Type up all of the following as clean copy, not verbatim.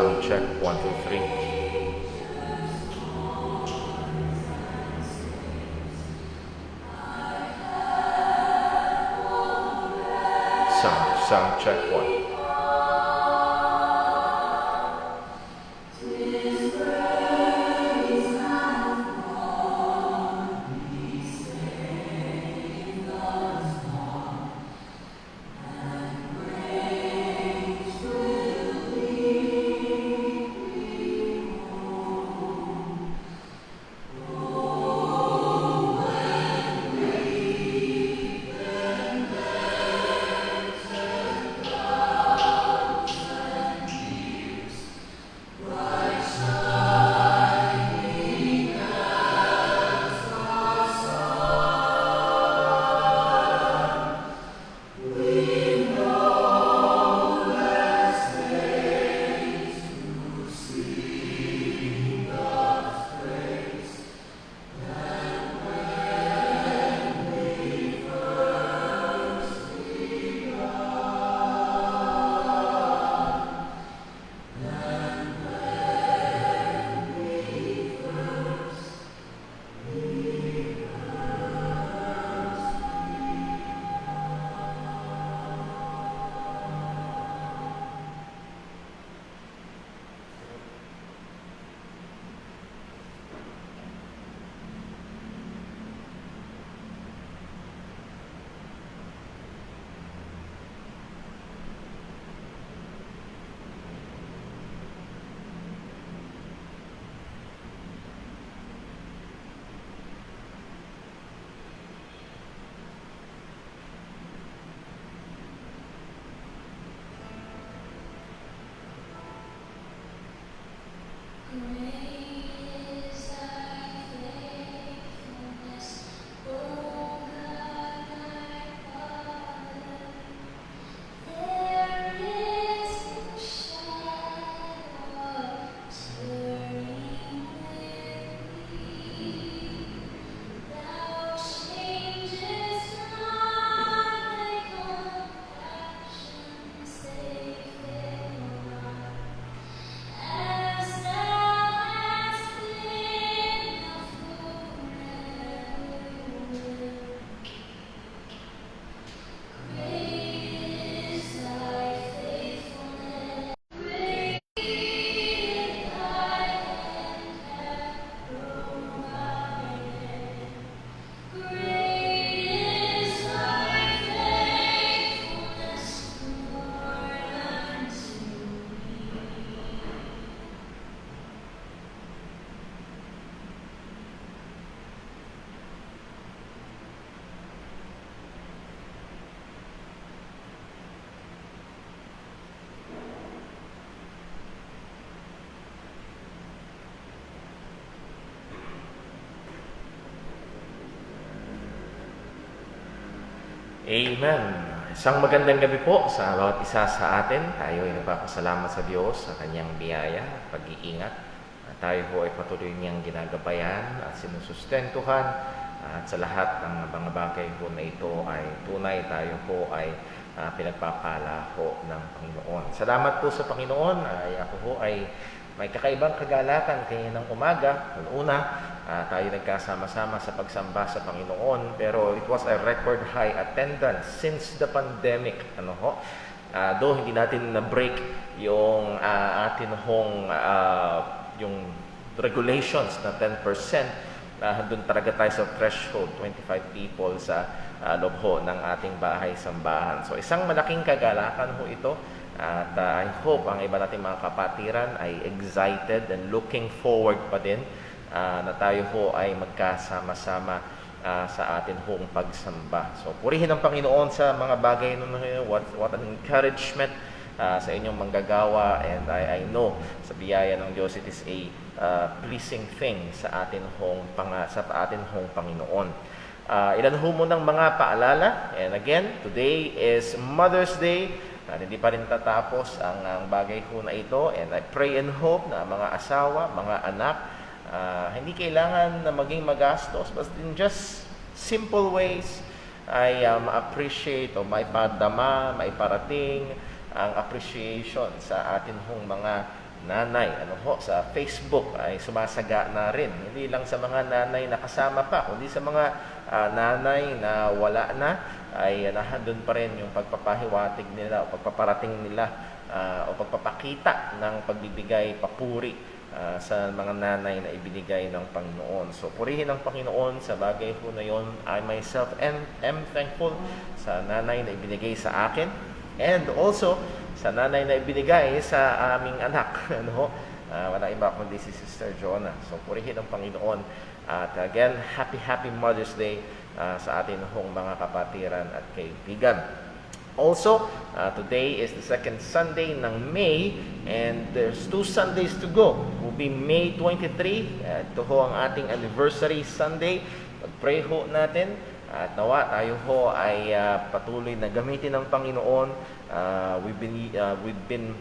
Sound check, 1, 2, 3. Sound check, 1. Amen. Isang magandang gabi po sa bawat isa sa atin. Tayo ay nagpapasalamat sa Diyos sa kanyang biyaya at pag-iingat. At tayo po ay patuloy niyang ginagabayan at sinusustentuhan. At sa lahat ng mga bagay po na ito ay tunay tayo po ay pinagpapala po ng Panginoon. Salamat po sa Panginoon. Ako po ay may kakaibang kagalakan kaya ng umaga. Una, tayo nagkasama-sama sa pagsamba sa Panginoon, pero it was a record high attendance since the pandemic. Though hindi natin na-break yung atin hong yung regulations na 10%, doon talaga tayo sa threshold, 25 people sa loob ho ng ating bahay-sambahan. So isang malaking kagalakan ho ito. At I hope ang iba nating mga kapatiran ay excited and looking forward pa din na tayo ho ay magkasama-sama sa atin hong pagsamba. So purihin ang Panginoon sa mga bagay nun. What an encouragement sa inyong manggagawa, and I know sa biyaya ng Diyos it is a pleasing thing sa atin hong Panginoon. Ilan ho mo ng mga paalala, and again, today is Mother's Day. Hindi pa rin tatapos ang bagay ho na ito, and I pray and hope na mga asawa, mga anak, hindi kailangan na maging magastos, but in just simple ways ay ma-appreciate o maipadama, maiparating ang appreciation sa atin hong mga nanay sa Facebook ay sumasaga na rin. Hindi lang sa mga nanay na kasama pa, kundi sa mga nanay na wala na, ay nandun pa rin yung pagpapahiwatig nila o pagpaparating nila o pagpapakita ng pagbibigay papuri sa mga nanay na ibinigay ng Panginoon. So, purihin ang Panginoon sa bagay po na yon. I myself am thankful sa nanay na ibinigay sa akin, and also sa nanay na ibinigay sa aming anak. Wala iba kundi si Sister Jonah. So, purihin ang Panginoon. At again, happy Mother's Day sa atin mga kapatiran at kaibigan. Also, today is the second Sunday ng May, and there's 2 Sundays to go. It will be May 23. Ito ang ating anniversary Sunday. Pag-pray natin at nawa tayo ay patuloy na gamitin ng Panginoon. We've been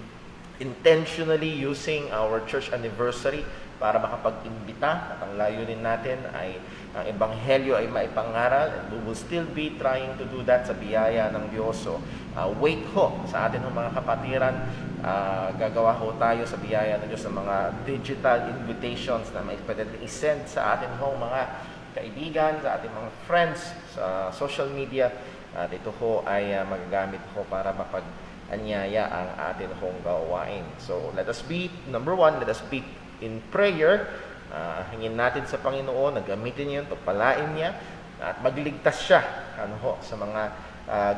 intentionally using our church anniversary para makapag-imbita, at ang layunin natin ay ang Ebanghelyo ay maipangaral, and we will still be trying to do that sa biyaya ng Diyos. So, wait sa atin mga kapatiran. Gagawa tayo sa biyaya ng Diyos ng mga digital invitations na may pwede i-send sa atin mga kaibigan, sa ating mga friends sa social media. At ito ay magagamit para mapag-anyaya ang atin gawain. So, let us be, number 1, let us be in prayer. Hingin natin sa Panginoon na gamitin niya, pagpalain niya, at magligtas siya sa mga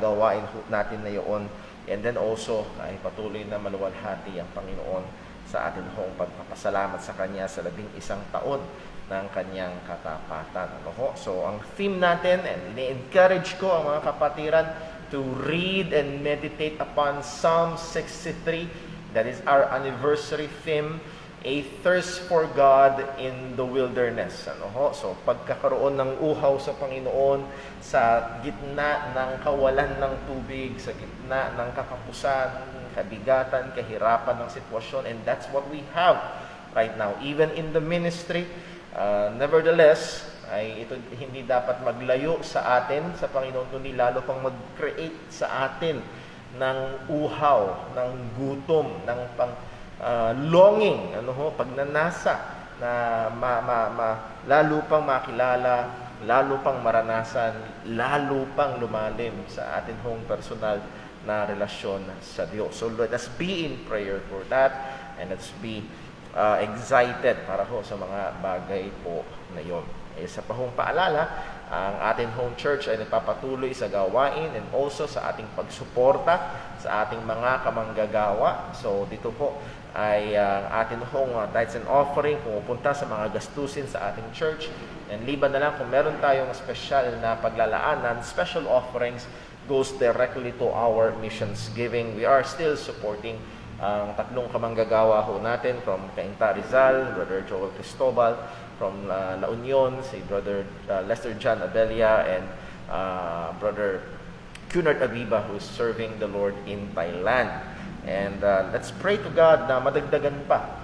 gawain natin na iyon. And then also, ay patuloy na maluwalhati ang Panginoon sa atin pagpapasalamat sa Kanya sa 11 taon ng Kanyang katapatan. So, ang theme natin, and ini-encourage ko ang mga kapatiran to read and meditate upon Psalm 63. That is our anniversary theme, A Thirst for God in the Wilderness. So, pagkakaroon ng uhaw sa Panginoon sa gitna ng kawalan ng tubig, sa gitna ng kakapusan, kabigatan, kahirapan ng sitwasyon. And that's what we have right now. Even in the ministry, nevertheless, ay ito hindi dapat maglayo sa atin, sa Panginoon, kundi lalo pang mag-create sa atin ng uhaw, ng gutom, ng longing, pagnanasa na lalo pang makilala, lalo pang maranasan, lalo pang lumalim sa atin personal na relasyon sa Diyos. So let us be in prayer for that, and let's be excited para sa mga bagay po na yon. Sa paalala, ang ating home church ay nagpapatuloy sa gawain and also sa ating pagsuporta sa ating mga kamanggagawa. So dito ay atin tithes and offering pumupunta sa mga gastusin sa ating church. And liban na lang kung meron tayong special na paglalaanan, special offerings goes directly to our missions giving. We are still supporting ang 3 kamanggagawa natin from Cainta Rizal, Brother Joel Cristobal, from La Union, si Brother Lester John Abelia, and Brother Cunard Aviva, who is serving the Lord in Thailand. And let's pray to God na madagdagan pa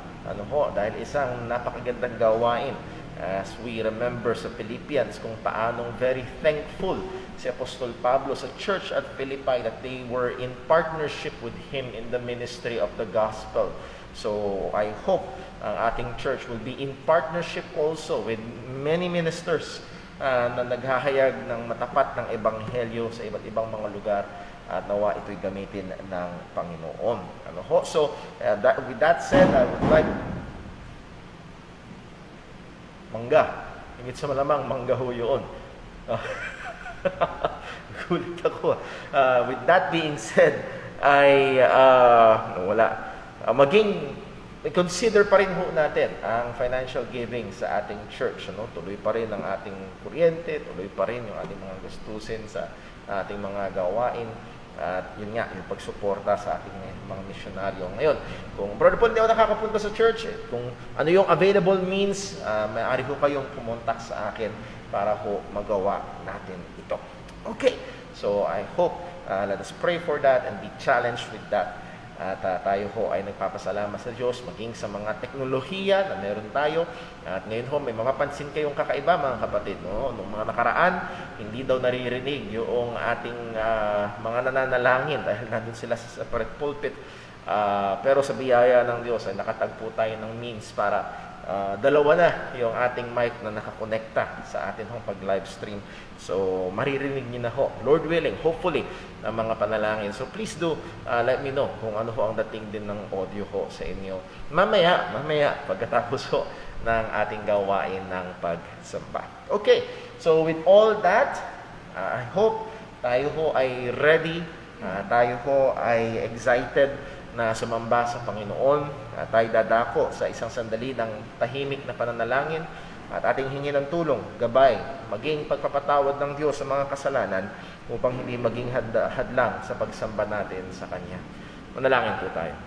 dahil isang napakagandang gawain as we remember sa Philippians kung paanong very thankful si Apostol Pablo sa church at Philippi that they were in partnership with him in the ministry of the gospel. So I hope ang ating church will be in partnership also with many ministers na naghahayag ng matapat ng ebanghelyo sa iba't ibang mga lugar, at nawa ito'y gamitin ng Panginoon. So, with that said, I would like mangga. Hingit sa malamang, mangga yun. Gulit ako. With that being said, ay consider pa rin natin ang financial giving sa ating church. Tuloy pa rin ang ating kuryente, tuloy pa rin yung ating mga gastusin sa ating mga gawain. At yun nga, yung pagsuporta sa ating mga misyonaryo ngayon. Kung Brother Paul, hindi ako nakakapunta sa church, kung ano yung available means, maaari kayong pumontak sa akin para magawa natin ito. Okay, so I hope let us pray for that and be challenged with that. At tayo ay nagpapasalamat sa Diyos maging sa mga teknolohiya na meron tayo. At ngayon may mga pansin kayong kakaiba mga kapatid. Noong mga nakaraan, hindi daw naririnig yung ating mga nananalangin dahil nandun sila sa separate pulpit. Pero sa biyaya ng Diyos ay nakatagpo tayo ng means para dalawa na yung ating mic na nakakonekta sa atin hong pag-live stream. So, maririnig niyo na ho, Lord willing, hopefully, ang mga panalangin. So, please do let me know kung ano ho ang dating din ng audio ho sa inyo. Mamaya, pagkatapos ho ng ating gawain ng pagsamba. Okay, so with all that, I hope tayo ho ay ready, tayo ho ay excited na sumamba sa Panginoon. Tayo dadako sa isang sandali ng tahimik na pananalangin at ating hingi ng tulong, gabay, maging pagpapatawad ng Diyos sa mga kasalanan upang hindi maging hadlang sa pagsamba natin sa Kanya. Manalangin po tayo.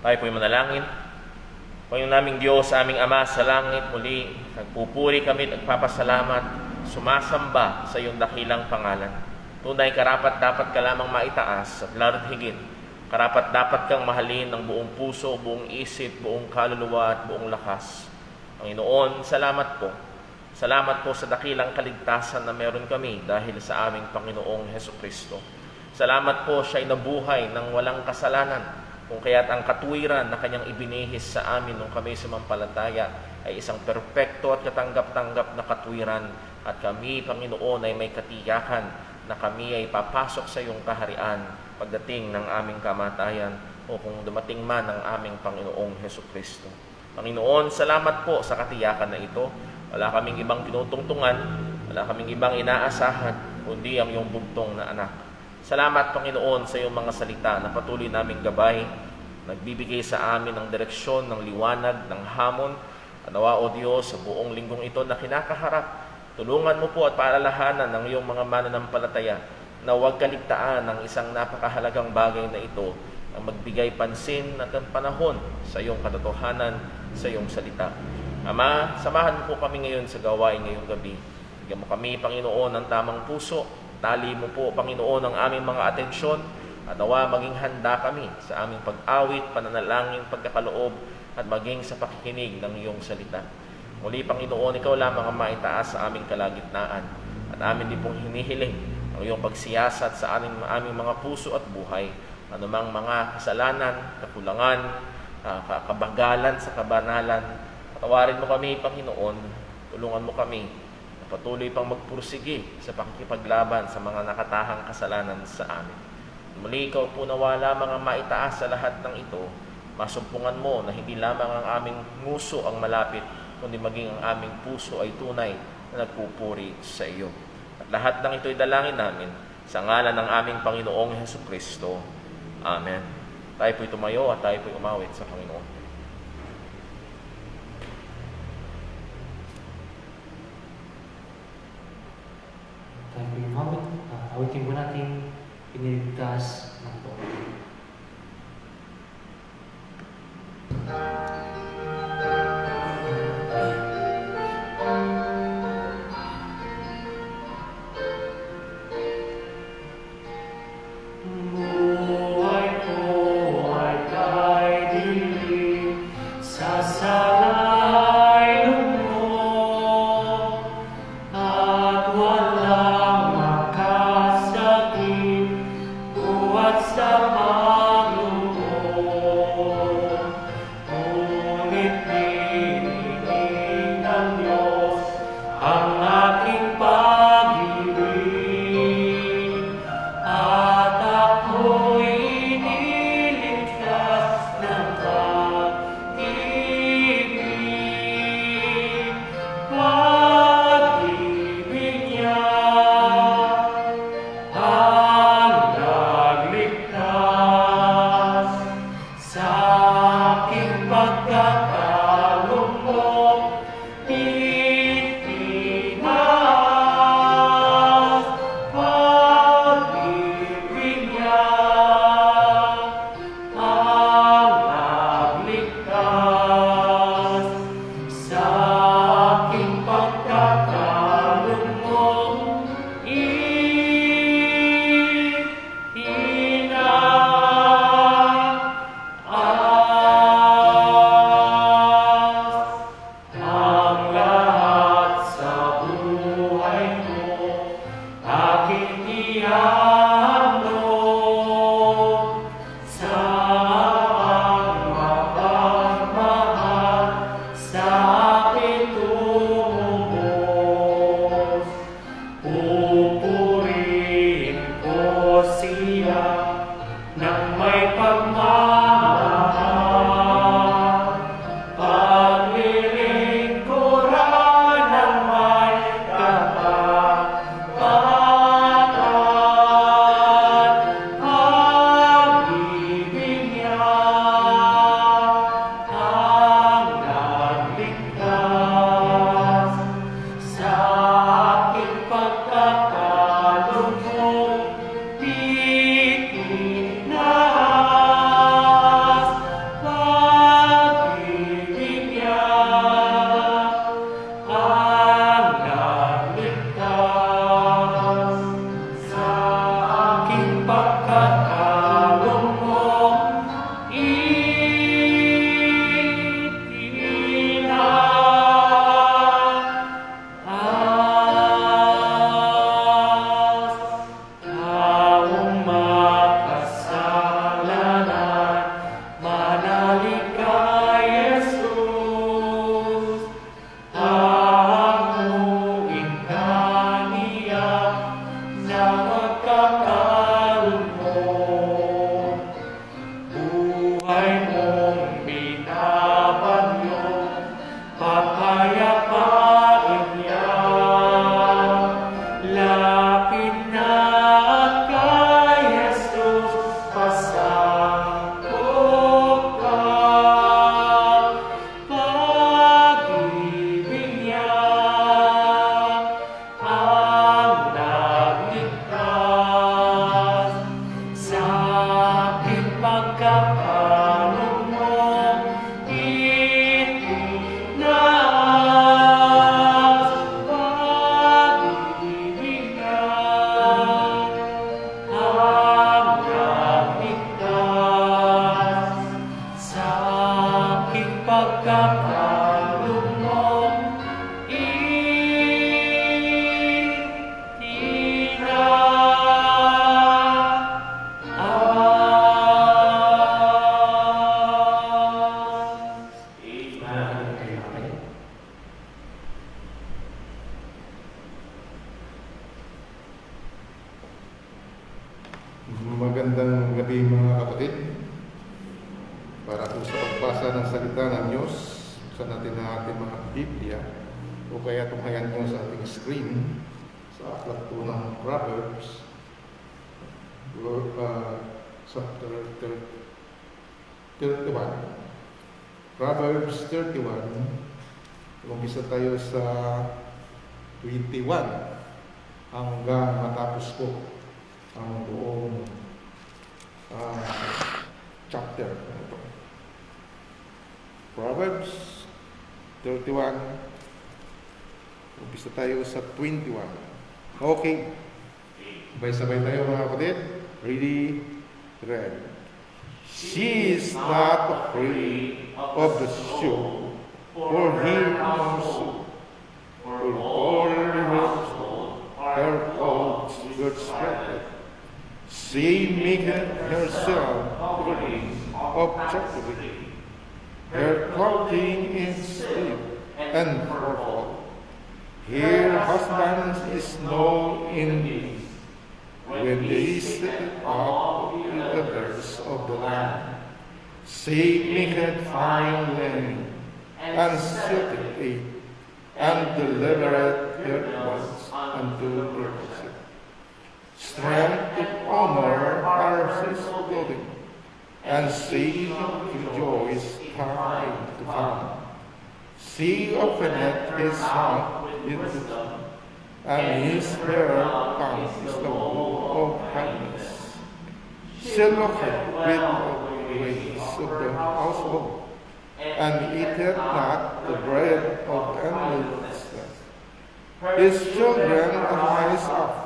Tayo po'y manalangin. Panginoon naming Diyos, aming Ama sa langit, muli nagpupuri kami, nagpapasalamat, sumasamba sa iyong dakilang pangalan. Tunay karapat dapat ka lamang maitaas at lalo't higit. Karapat dapat kang mahalin ng buong puso, buong isip, buong kaluluwa at buong lakas. Panginoon, salamat po. Salamat po sa dakilang kaligtasan na meron kami dahil sa aming Panginoong Hesukristo. Salamat po siya'y nabuhay ng walang kasalanan. Kung kaya't ang katuwiran na kanyang ibinihis sa amin nung kami sumampalataya ay isang perpekto at katanggap-tanggap na katuwiran at kami, Panginoon, ay may katiyakan na kami ay papasok sa iyong kaharian pagdating ng aming kamatayan o kung dumating man ang aming Panginoong Hesukristo. Panginoon, salamat po sa katiyakan na ito. Wala kaming ibang tinutungtungan, wala kaming ibang inaasahan, kundi ang iyong bugtong na anak. Salamat, Panginoon, sa iyong mga salita na patuloy naming gabay, nagbibigay sa amin ng direksyon, ng liwanag, ng hamon. Nawa, O Diyos, sa buong linggong ito na kinakaharap, tulungan mo po at paalalahanan ng iyong mga mananampalataya na huwag kaligtaan ng isang napakahalagang bagay na ito ang magbigay pansin at ang panahon sa iyong katotohanan, sa iyong salita. Ama, samahan mo po kami ngayon sa gawain ngayong gabi. Bigyan mo kami, Panginoon, ng tamang puso. Tali mo po, Panginoon, ang aming mga atensyon at nawa maging handa kami sa aming pag-awit, pananalangin, pagkakaloob at maging sa pakikinig ng iyong salita. Muli, Panginoon, ikaw lamang ang maitaas sa aming kalagitnaan at amin din pong hinihiling ang iyong pagsiyasat sa aming mga puso at buhay. Anumang mga kasalanan, kakulangan, kabagalan sa kabanalan, patawarin mo kami, Panginoon, tulungan mo kami patuloy pang magpursige sa pakikipaglaban sa mga nakatahang kasalanan sa amin. Muli, ikaw po nawa lamang ang maitaas sa lahat ng ito. Masumpungan mo na hindi lamang ang aming nguso ang malapit, kundi maging ang aming puso ay tunay na nagpupuri sa iyo. At lahat ng ito'y dalangin namin sa ngalan ng aming Panginoong Hesukristo. Amen. Tayo po'y tumayo at tayo po'y umawit sa Panginoon. Tayo po yung awit. Awitin po natin piniligtas ng Panginoon. sa Panginoon. Ngunit hinihingi ng Diyos ang aking pag-ibig, at ako'y iniligtas ng pag-ibig. Pag-ibig niya ang nagligtas sa aking pagkakalungkot. Itinaas pag-ibig niya ang nagligtas sa aking pagkakalungkot. Ang lahat sa buhay ko aking ihandog sa pagmamahal sa aking tubos. Pupurihin ko siya ng may pagmamahal, paglilingkuran ng may katapatan. Pag-ibig niya ang nagligtas sa aking pagkakalungkot. Itinaas pag-ibig niya ang nagligtas sa aking pagkakalungkot. Taong makasalanan, manalig kay Jesus. Hahanguin ka niya na magkakalungkot. Buhay mong binabanyo, papayapain niya. Lapit na kay Jesus, pasakop ka. Pag-ibig niya ang nagligtas sa aking pagkakalungkot. Itinaas pag-ibig niya ang nagligtas sa aking pagkakalungkot. Magandang gabi mga kapatid. Para po sa pagbasa ng salita ng Diyos, buksan natin ang ating mga Biblia o kaya tunghayan nyo sa ating screen sa aklat po ng Proverbs, chapter 31. Proverbs 31, umpisa tayo sa 21 hanggang matapos po ang buong chapter na ito. Proverbs 31, umpisa tayo sa 21. Okay, sabay-sabay tayo mga kapatid. Ready, ready. She is not afraid of the show, for he knows, for all her clothes good spread. She maketh herself worthy of chastity. Her clothing is stiff and purple. Her husband is no envy. When they sit up in the elders of the land, she maketh fine linen, and silketh it, and delivereth her ones unto their possession. Strength to honor are his clothing, and she rejoice time to come. She openeth his heart with wisdom, and his hair comes is the wool of kindness. She looketh with the ways of the household, and eateth not the bread of endlessness. His children rise up,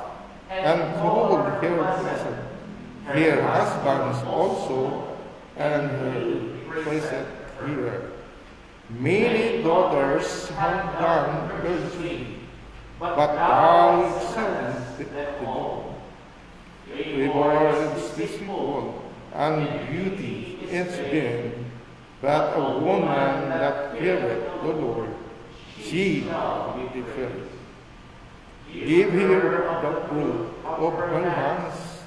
and hold her pleasant. Her husbands also, and her praiseth here. Many daughters have done her duty, but thou excellest the Lord. Reward is this people, and beauty is been, but a woman that feareth the Lord, she shall be feared. Give her the fruit of her hands,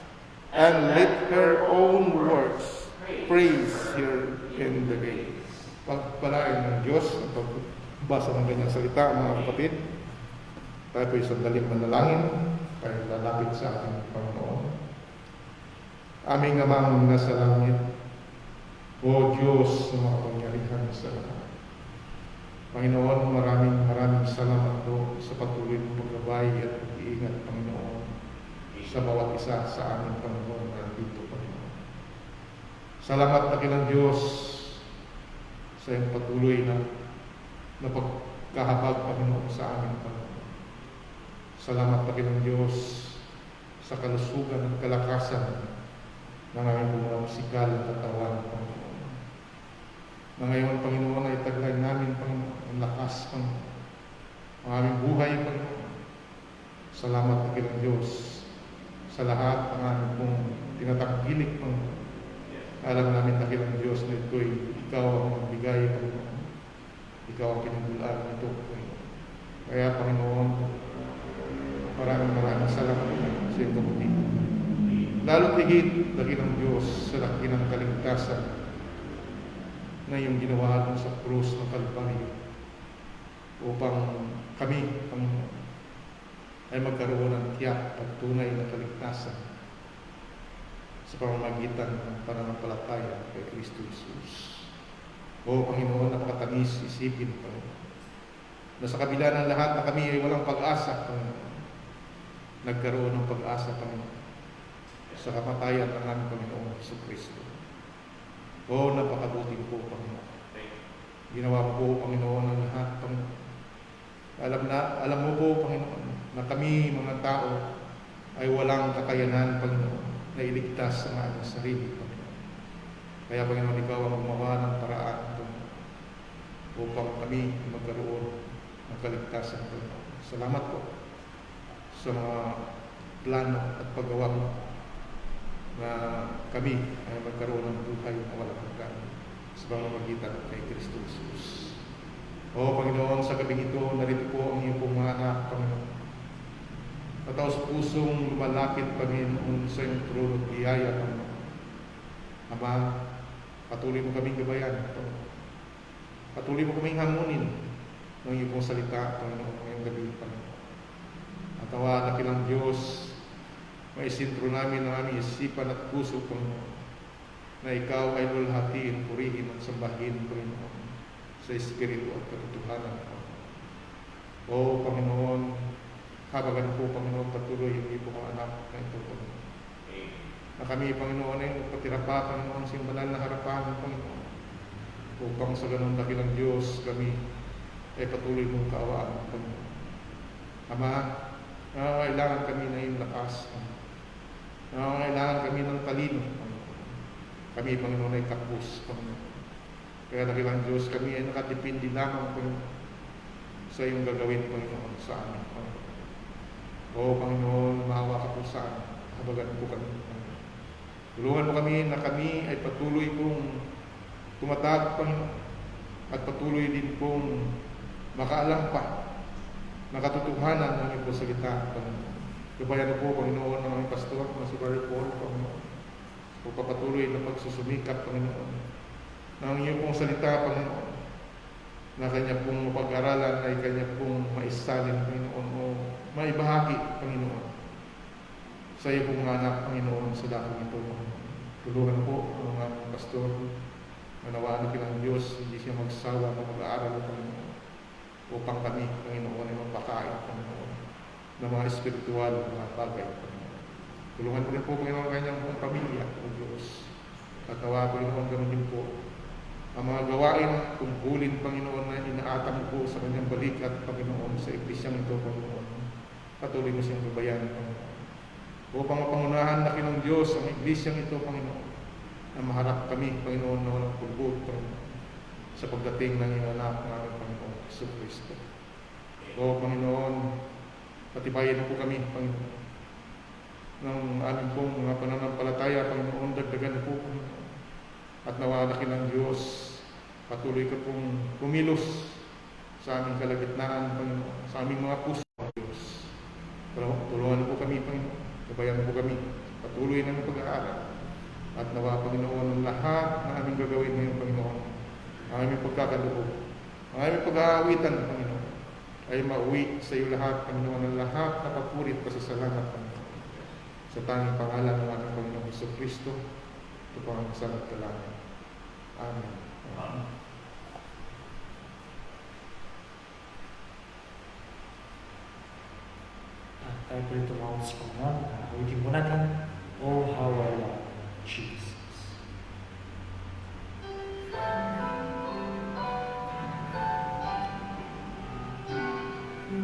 and let her own works praise her in the gates. Pagpalain ng Diyos ang pagbasa ng kanyang salita, mga kapatid. Tayo po'y sandaling manalangin, tayo lalapit sa ating Panginoon. Aming Amang nasa langit, O Diyos na makapangyarihan sa lahat. Panginoon, maraming salamat po sa patuloy mong paggabay at pag-iingat, Panginoon, sa bawat isa sa aming Panginoon na dito, Panginoon. Salamat na kilang Diyos sa iyong patuloy na pagkahabag, Panginoon, sa aming Panginoon. Salamat na kilang Diyos sa kalusugan at kalakasan ng aming mga musikal na katawan, Panginoon. Na ngayon, Panginoon, ay taglay namin, Panginoon, ang lakas, Panginoon, ang aming buhay, Panginoon. Salamat na kilang Diyos sa lahat ng aming pong tinatangkilik, Panginoon. Alam namin na kilang Diyos na ito'y Ikaw ang magbigay, Panginoon. Ikaw ang pinagbulaan nito, Panginoon. Kaya, Panginoon, maraming salamat sa iyong kabutihan. Lalo tigit, dakilang Diyos, sa laki ng kaligtasan na iyong ginawa doon sa krus ng Kalbaryo upang kami, Panginoon, ay magkaroon ng tiyak at tunay na kaligtasan sa pamamagitan ng pananampalataya kay Kristo Jesus. O Panginoon, napakatamis isipin, Panginoon, na sa kabila ng lahat na kami ay walang pag-asa, Panginoon, nagkaroon ng pag-asa, Panginoon, sa kamatayan ng aming Panginoong Jesucristo. O napakabuti po, Panginoon. Ginawa mo po, Panginoon, ang lahat, Panginoon. Alam mo po, Panginoon, na kami, mga tao, ay walang kakayanan, Panginoon, na iligtas ang aming sarili, Panginoon. Kaya, Panginoon, Ikaw ang gumawa ng paraan, Panginoon, upang kami magkaroon ng kaligtasan, Panginoon. Salamat po sa mga plano at paggawa mo na kami ay magkaroon ng buhay na walang hanggan sa pamamagitan kay Kristo Jesus. O Panginoon, sa gabing ito, narito po ang iyong pong mga anak, Panginoon. Pataos pusong lumalapit, Panginoon, sa iyong trono at biyaya, Panginoon. Ama, patuloy mo kaming gabayan, Panginoon. Patuloy mo kaming hamunin ng iyong pong salita, Panginoon, ngayong gabi, Panginoon. At tawa na kilang Diyos, maisintro namin ang aming isipan at puso, Panginoon, na Ikaw ay lulhatiin, purihin at sambahin, Panginoon, sa Espiritu at katotohanan, Panginoon. O Panginoon, habagan po, Panginoon, patuloy yung iyong mga anak na ito, Panginoon. Na kami, Panginoon, ay magpatira pa, Panginoon, sa iyong banal na harapan, Panginoon, upang sa ganun dakilang Diyos kami ay patuloy mong kaawaan, Panginoon. Ama, nangangailangan kami na iyong lakas, Panginoon. Nangangailangan kami ng talino, Panginoon. Kami, Panginoon, ay kapos, Panginoon. Kaya dakilang Diyos, kami ay nakatipindi lamang, Panginoon, sa iyong gagawin, Panginoon, sa amin, Panginoon. O Panginoon, maawa ka po sa amin. Habagan po kami, Panginoon. Tulungan mo kami na kami ay patuloy pong tumatag, Panginoon, at patuloy din pong makaalam pa ng katotohanan ng iyong salita, Panginoon. Gabayan po, Panginoon, ng aming pastor na si Brother Paul, Panginoon. Pagpapatuloy na pagsusumikap, Panginoon, ng iyong pong salita, Panginoon, na kanya pong mapag-aralan ay kanya pong maisalin, Panginoon, o maibahagi, Panginoon, sa iyo pong anak, Panginoon, sa dakong ito, Panginoon. Tulungan po ang aming pastor, manawaan ng Diyos, hindi siya magsawa na mag-aaral, Panginoon, upang kami, Panginoon, ay magpakain, Panginoon, ng mga espiritual na mga bagay, Panginoon. Tulungan po rin po, Panginoon, ang kanyang buong pamilya, O Diyos. At nawa, Panginoon, ganoon din po ang mga gawain, tungkulin, Panginoon, na inaatang po sa kanyang balikat, Panginoon, sa iglesyang ito, Panginoon. Patuloy mo siyang gabayan, Panginoon. Upang mapangunahan na kinong Diyos ang iglesyang ito, Panginoon, na maharap kami, Panginoon, na walang pulbog, Panginoon, sa pagdating ng iyong anak ng aming Panginoon, Jesu Cristo. O Panginoon, patibayan po kami, Panginoon, ng aming pong mga pananampalataya, Panginoon, dagdagan po, Panginoon. At nawalaki ng Diyos, patuloy ka pong kumilos sa aming kalagitnaan, Panginoon, sa aming mga puso, Diyos. Tulungan po kami, Panginoon. Gabayan po kami. Patuloy ng pag-aaral. At nawa, Panginoon, lahat na aming gagawin ngayon, Panginoon, ang aming pagkakaloob, ang aming pag-aawitan, Panginoon, ay mauwi sa iyo lahat, Panginoon, ang lahat na papurit, pasasalamat, Panginoon. Sa tanging pangalan ng ating Panginoon Hesus Kristo, ito po ang salat kalangin. Amen. Amen. Tayo po rin tumawag sa Panginoon. Awitin po natin, Oh, how I love Jesus.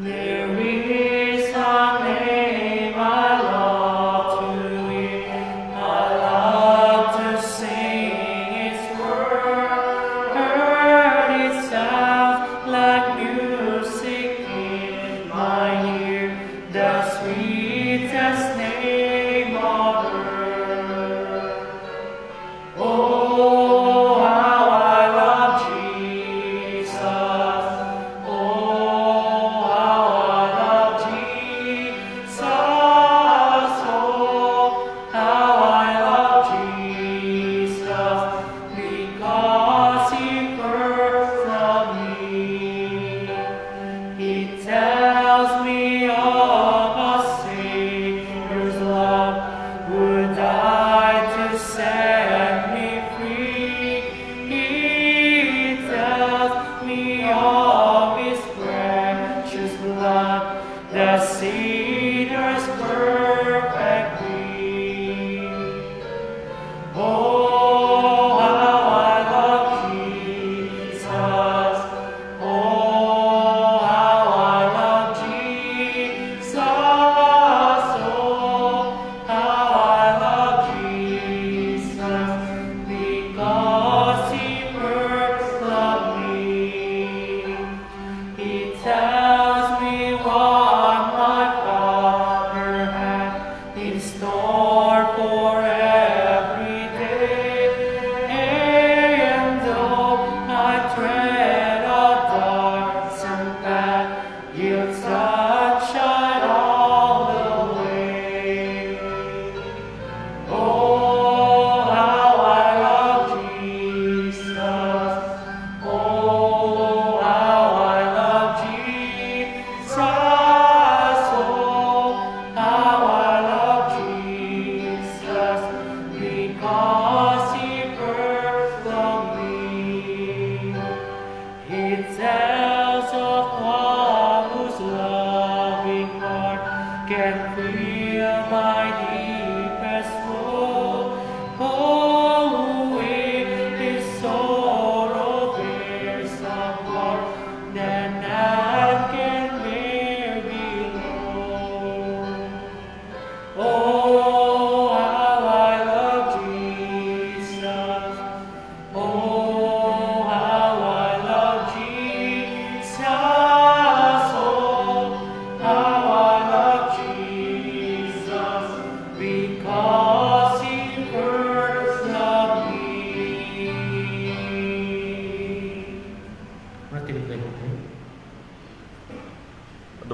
There is a name I love to hear, I love to sing its word. It sounds like music in my ear, the sweetest name on earth.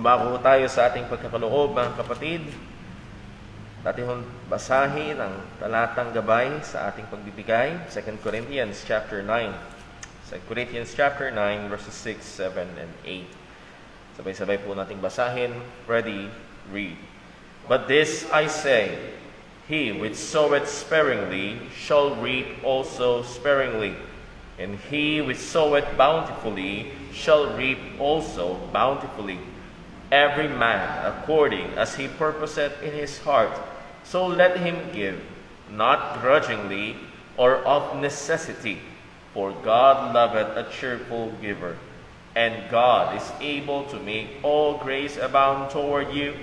Dumako tayo sa ating pagkakaloob, mga kapatid. Natin hong basahin ang talatang gabay sa ating pagbibigay, 2 Corinthians chapter 9. 2 Corinthians chapter 9, verses 6, 7, and 8. Sabay-sabay po nating basahin. Ready, read. But this I say, he which soweth sparingly shall reap also sparingly, and he which soweth bountifully shall reap also bountifully. Every man according as he purposeth in his heart, so let him give, not grudgingly or of necessity, for God loveth a cheerful giver. And God is able to make all grace abound toward you,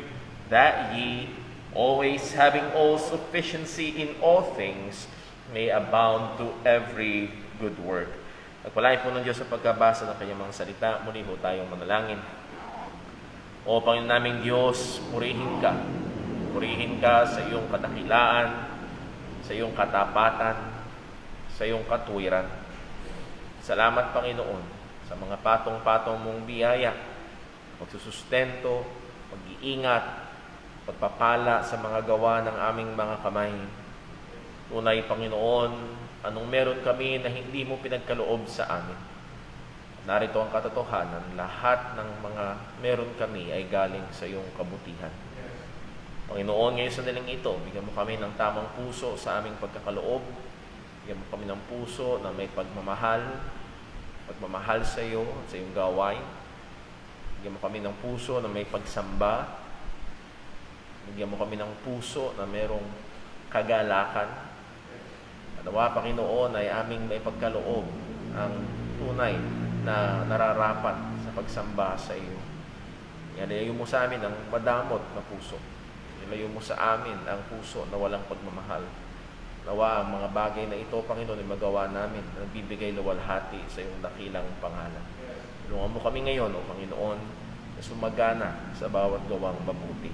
that ye, always having all sufficiency in all things, may abound to every good work. Nagpalain po ng Diyos sa pagkabasa ng kanyang mga salita. Muli po tayong manalangin. O Panginoon naming Diyos, purihin ka. Purihin ka sa iyong kadakilaan, sa iyong katapatan, sa iyong katuwiran. Salamat, Panginoon, sa mga patong-patong mong biyaya, pagsusustento, pag-iingat, pagpapala sa mga gawa ng aming mga kamay. Tunay, Panginoon, anong meron kami na hindi mo pinagkaloob sa amin. Narito ang katotohanan, lahat ng mga meron kami ay galing sa iyong kabutihan. Panginoon, ngayon sa daling ito, bigyan mo kami ng tamang puso sa aming pagkakaloob. Bigyan mo kami ng puso na may pagmamahal sa iyo at sa iyong gawain. Bigyan mo kami ng puso na may pagsamba. Bigyan mo kami ng puso na mayroong kagalakan. Nawa, Panginoon, ay aming may pagkaloob ang tunay na nararapat sa pagsamba sa iyo. Ilayo mo sa amin ang madamot na puso. Ilayo mo sa amin ang puso na walang pagmamahal. Nawa ang mga bagay na ito, Panginoon, ay magawa namin na nagbibigay luwalhati sa iyong dakilang pangalan. Tulungan mo kami ngayon, O Panginoon, na sumagana sa bawat gawang mabuti.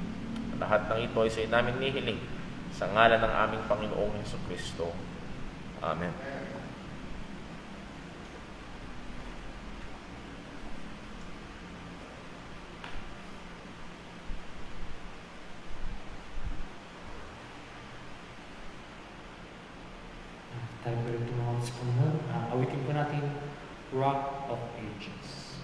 Lahat ng ito ay sa namin nihiling sa ngalan ng aming Panginoong Jesucristo. Amen. Tayo po rin tumawag sa Panginoon. Awitin po natin, Rock of Ages.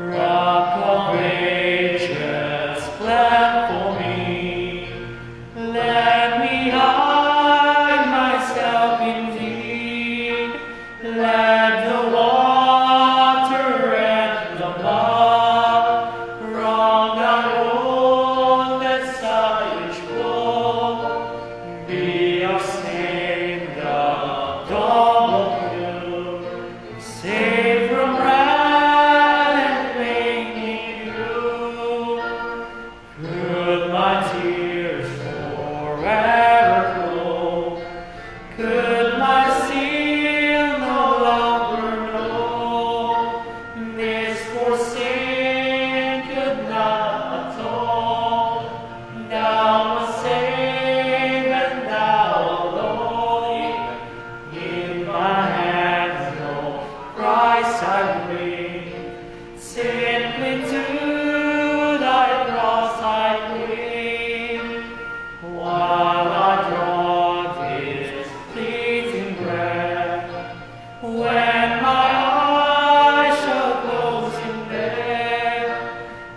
Rock of ages, clap for me. Let me hide myself in thee. Let the water and the mud from thy own that savage flow be of same the double blue. Save from wrath and plainly view. Could my tears forever flow? Could my seal no longer know? This for sin could not atone. Thou must save and thou alone. In my hands no price I bring, simply to thy cross I cling. While I draw this fleeting breath, when my eyes shall close in death,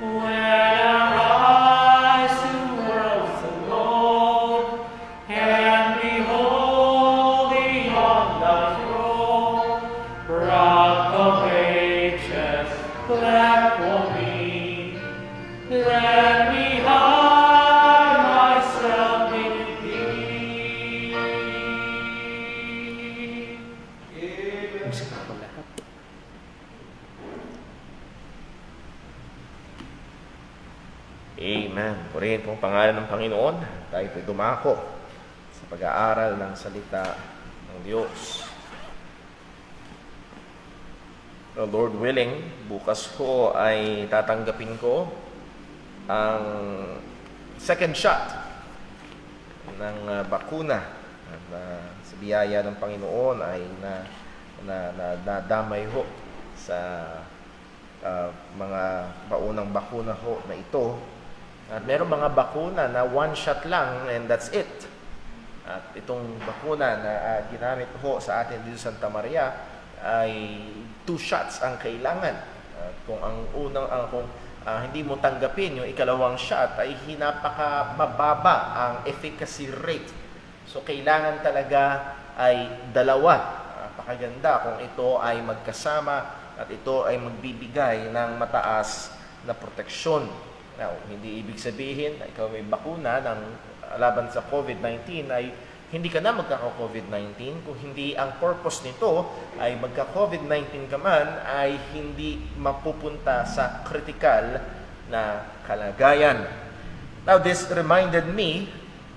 when I rise to worlds alone, and behold thee on thy throne, Rock of ages, clap for me. Let me hide myself in thee. Musika po lahat. Amen. Purihin pong pangalan ng Panginoon. Tayo po'y dumako sa pag-aaral ng salita ng Diyos. So, Lord willing, bukas ko ay tatanggapin ko ang second shot ng bakuna. At sa biyaya ng Panginoon ay na na nadamay ho sa mga paunang bakuna ho na ito. At meron mga bakuna na one shot lang and that's it. At itong bakuna na ginamit ho sa atin dito sa Santa Maria ay 2 shots ang kailangan. Kung ang unang kung hindi mo tanggapin yung ikalawang shot ay napaka mababa ang efficacy rate. So kailangan talaga ay 2. Napakaganda kung ito ay magkasama at ito ay magbibigay ng mataas na proteksyon. Now, hindi ibig sabihin na ikaw may bakuna ng laban sa COVID-19 ay hindi ka na magkaka-COVID-19. Kung hindi ang purpose nito ay magka-COVID-19 ka man, ay hindi mapupunta sa critical na kalagayan. Now, this reminded me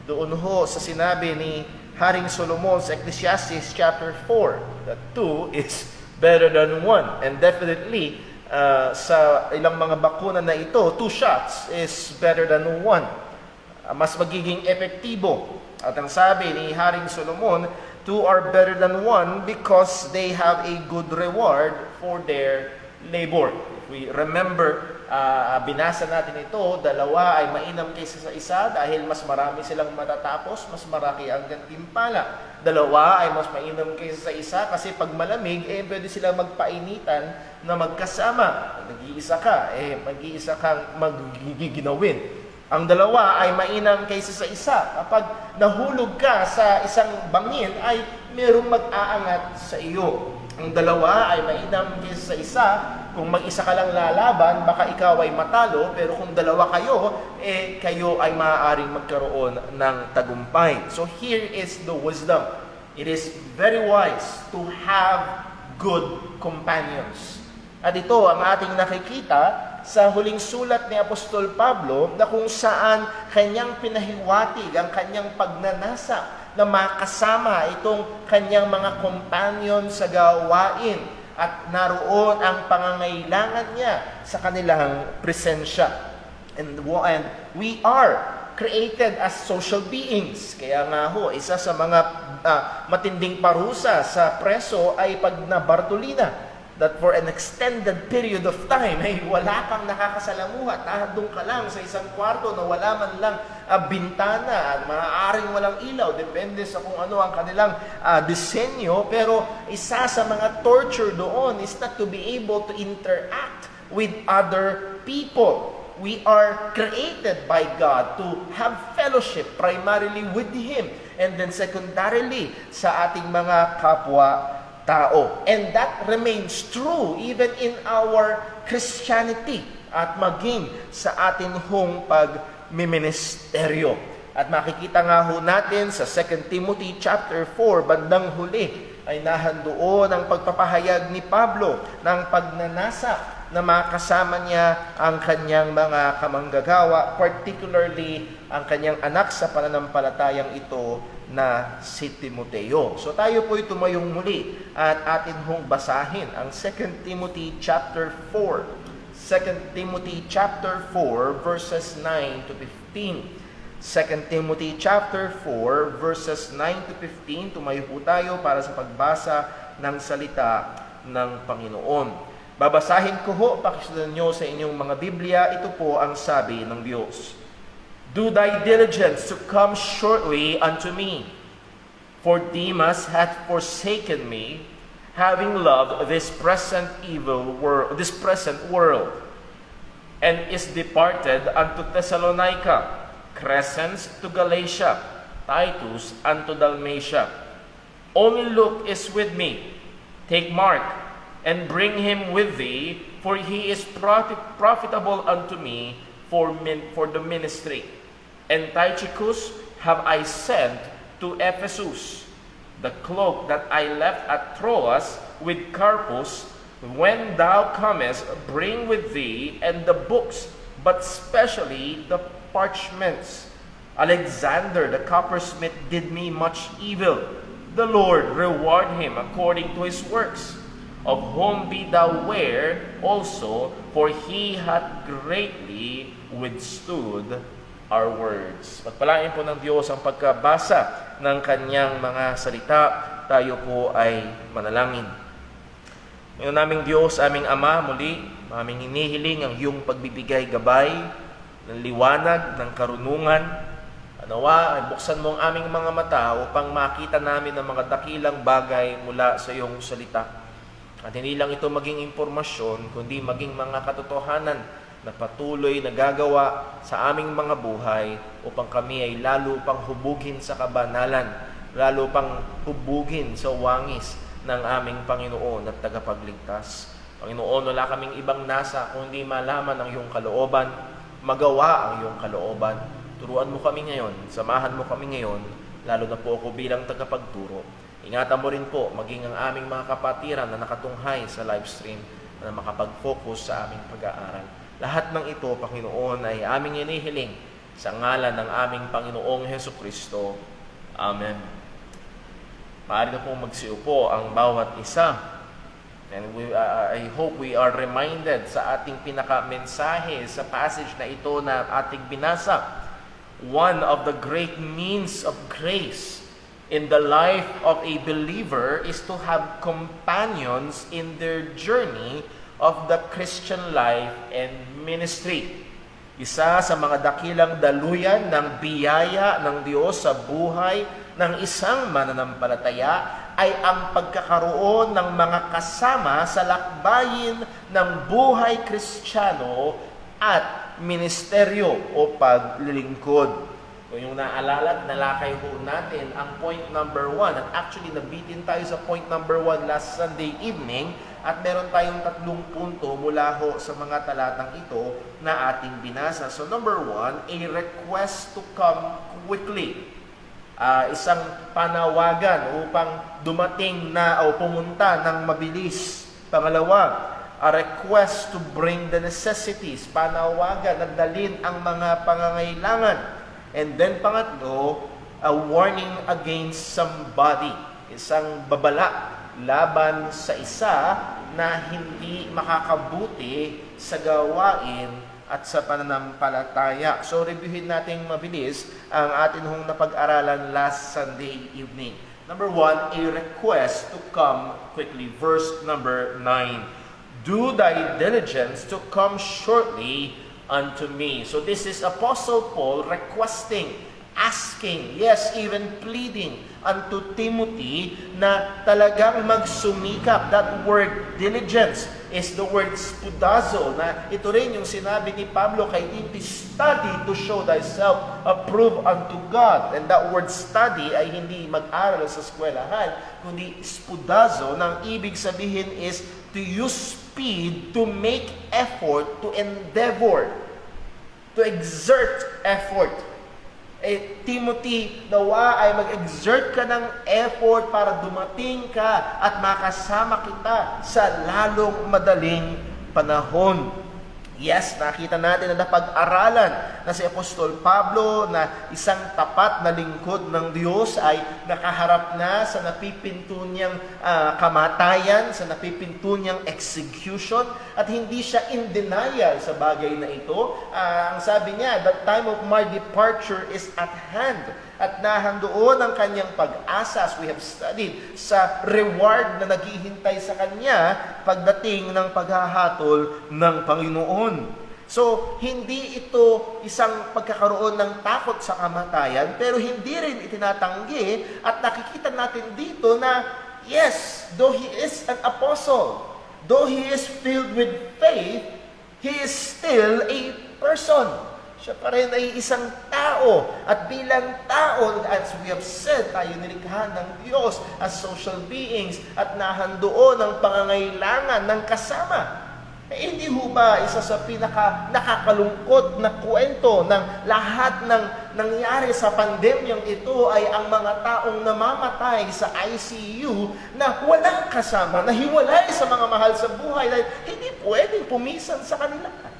doon ho sa sinabi ni Haring Solomon sa Ecclesiastes chapter 4 that 2 is better than 1. And definitely, sa ilang mga bakuna na ito, 2 shots is better than 1. Mas magiging epektibo. At ang sabi ni Haring Solomon, 2 are better than 1 because they have a good reward for their labor. If we remember, binasa natin ito, 2 ay mainam kaysa sa 1 dahil mas marami silang matatapos, mas marami ang gantimpala. 2 ay mas mainam kaysa sa 1 kasi pag malamig, pwede silang magpainitan na magkasama. Nag-iisa ka, mag-iisa kang magiginawin. Ang 2 ay mainam kaysa sa 1. Kapag nahulog ka sa isang bangin, ay mayroong mag-aangat sa iyo. Ang 2 ay mainam kaysa sa 1. Kung mag-isa ka lang lalaban, baka ikaw ay matalo. Pero kung 2 kayo, kayo ay maaaring magkaroon ng tagumpay. So here is the wisdom. It is very wise to have good companions. At ito ang ating nakikita sa huling sulat ni Apostol Pablo na kung saan kanyang pinahiwatig ang kanyang pagnanasa na makasama itong kanyang mga companion sa gawain at naroon ang pangangailangan niya sa kanilang presensya. And we are created as social beings. Kaya nga ho, isa sa mga matinding parusa sa preso ay pag nabartolina. That for an extended period of time ay wala kang nakakasalamuha. Doon ka lang sa isang kwarto na wala man lang bintana at maaaring walang ilaw. Depende sa kung ano ang kanilang disenyo. Pero isa sa mga torture doon is not to be able to interact with other people. We are created by God to have fellowship primarily with Him and then secondarily sa ating mga kapwa tao. And that remains true even in our Christianity at maging sa atin hong pagmiministeryo. At makikita nga ho natin sa 2 Timothy chapter 4, bandang huli, ay nahandoon ang pagpapahayag ni Pablo ng pagnanasa na makasama niya ang kanyang mga kamanggagawa, particularly ang kanyang anak sa pananampalatayang ito na si Timoteo. So tayo po'y tumayong muli at atin hong basahin ang 2 Timothy chapter 4. 2 Timothy chapter 4 verses 9 to 15. 2 Timothy chapter 4 verses 9 to 15. Tumayo po tayo para sa pagbasa ng salita ng Panginoon. Babasahin ko ho, pakisundan nyo sa inyong mga Biblia. Ito po ang sabi ng Diyos. Do thy diligence to come shortly unto me. For Demas hath forsaken me, having loved this present world, and is departed unto Thessalonica, Crescens to Galatia, Titus unto Dalmatia. Only Luke is with me. Take Mark, and bring him with thee, for he is profitable unto me for the ministry. And Tychicus have I sent to Ephesus. The cloak that I left at Troas with Carpus, when thou comest, bring with thee, and the books, but specially the parchments. Alexander the coppersmith did me much evil. The Lord reward him according to his works. Of whom be thou ware also, for he hath greatly withstood our words. Pagpalain po ng Diyos ang pagkabasa ng kanyang mga salita. Tayo po ay manalangin. Ngayon naming Diyos, aming Ama, muli, aming hinihiling ang iyong pagbibigay gabay, ng liwanag, ng karunungan. Nawa, ay buksan mo ang aming mga mata upang makita namin ang mga dakilang bagay mula sa iyong salita. At hindi lang ito maging impormasyon, kundi maging mga katotohanan na patuloy na gagawa sa aming mga buhay upang kami ay lalo pang hubugin sa kabanalan, lalo pang hubugin sa wangis ng aming Panginoon at tagapagligtas. Panginoon, wala kaming ibang nasa kundi malaman ang iyong kalooban, magawa ang iyong kalooban. Turuan mo kami ngayon, samahan mo kami ngayon, lalo na po ako bilang tagapagturo. Ingatan mo rin po, maging ang aming mga kapatiran na nakatunghay sa live stream na makapag-focus sa aming pag-aaral. Lahat ng ito, Panginoon, ay aming inihiling sa ngalan ng aming Panginoong Hesukristo. Amen. Maaari na pong magsiupo ang bawat isa. And I hope we are reminded sa ating pinaka-mensahe sa passage na ito na ating binasa. One of the great means of grace in the life of a believer is to have companions in their journey of the Christian life and ministry. Isa sa mga dakilang daluyan ng biyaya ng Diyos sa buhay ng isang mananampalataya ay ang pagkakaroon ng mga kasama sa lakbayin ng buhay Kristiyano at ministeryo o paglilingkod. Kung yung naalala at nalakay ho natin ang point number 1, at actually nabitin tayo sa point number 1 last Sunday evening, at meron tayong 3 punto mula ho sa mga talatang ito na ating binasa. So number 1, a request to come quickly. Isang panawagan upang dumating na o pumunta ng mabilis. Pangalawa, a request to bring the necessities, panawagan na dalhin ang mga pangangailangan. And then pangatlo, a warning against somebody, isang babala laban sa isa na hindi makakabuti sa gawain at sa pananampalataya. So reviewin natin mabilis ang atin hong napag-aralan last Sunday evening. Number 1, a request to come quickly. Verse number 9. Do thy diligence to come shortly unto me. So this is Apostle Paul requesting, asking, yes, even pleading unto Timothy na talagang magsumikap. That word diligence is the word spudazo, na ito rin yung sinabi ni Pablo kay Timothy, study to show thyself approved unto God. And that word study ay hindi mag-aral sa eskwelahan, kundi spudazo, nang ibig sabihin is to use speed, to make effort, to endeavor, to exert effort. Timothy, nawa ay mag-exert ka ng effort para dumating ka at makasama kita sa lalong madaling panahon. Yes, nakita natin na napag-aralan na si Apostol Pablo na isang tapat na lingkod ng Diyos ay nakaharap na sa napipinto niyang kamatayan, sa napipinto niyang execution, at hindi siya in denial sa bagay na ito. Ang sabi niya, the time of my departure is at hand. At nahandoon ang kanyang pag-asa, as we have studied, sa reward na naghihintay sa kanya pagdating ng paghahatol ng Panginoon. So, hindi ito isang pagkakaroon ng takot sa kamatayan, pero hindi rin itinatanggi, at nakikita natin dito na, yes, though he is an apostle, though he is filled with faith, he is still a person. Siya pa rin ay isang tao. At bilang tao, as we have said, tayo nilikha ng Diyos as social beings at nahandoon ang pangangailangan ng kasama. Hindi ho ba isa sa nakakalungkot na kwento ng lahat ng nangyari sa pandemyang ito ay ang mga taong namamatay sa ICU na walang kasama, na hiwalay sa mga mahal sa buhay dahil hindi pwedeng pumisan sa kanila.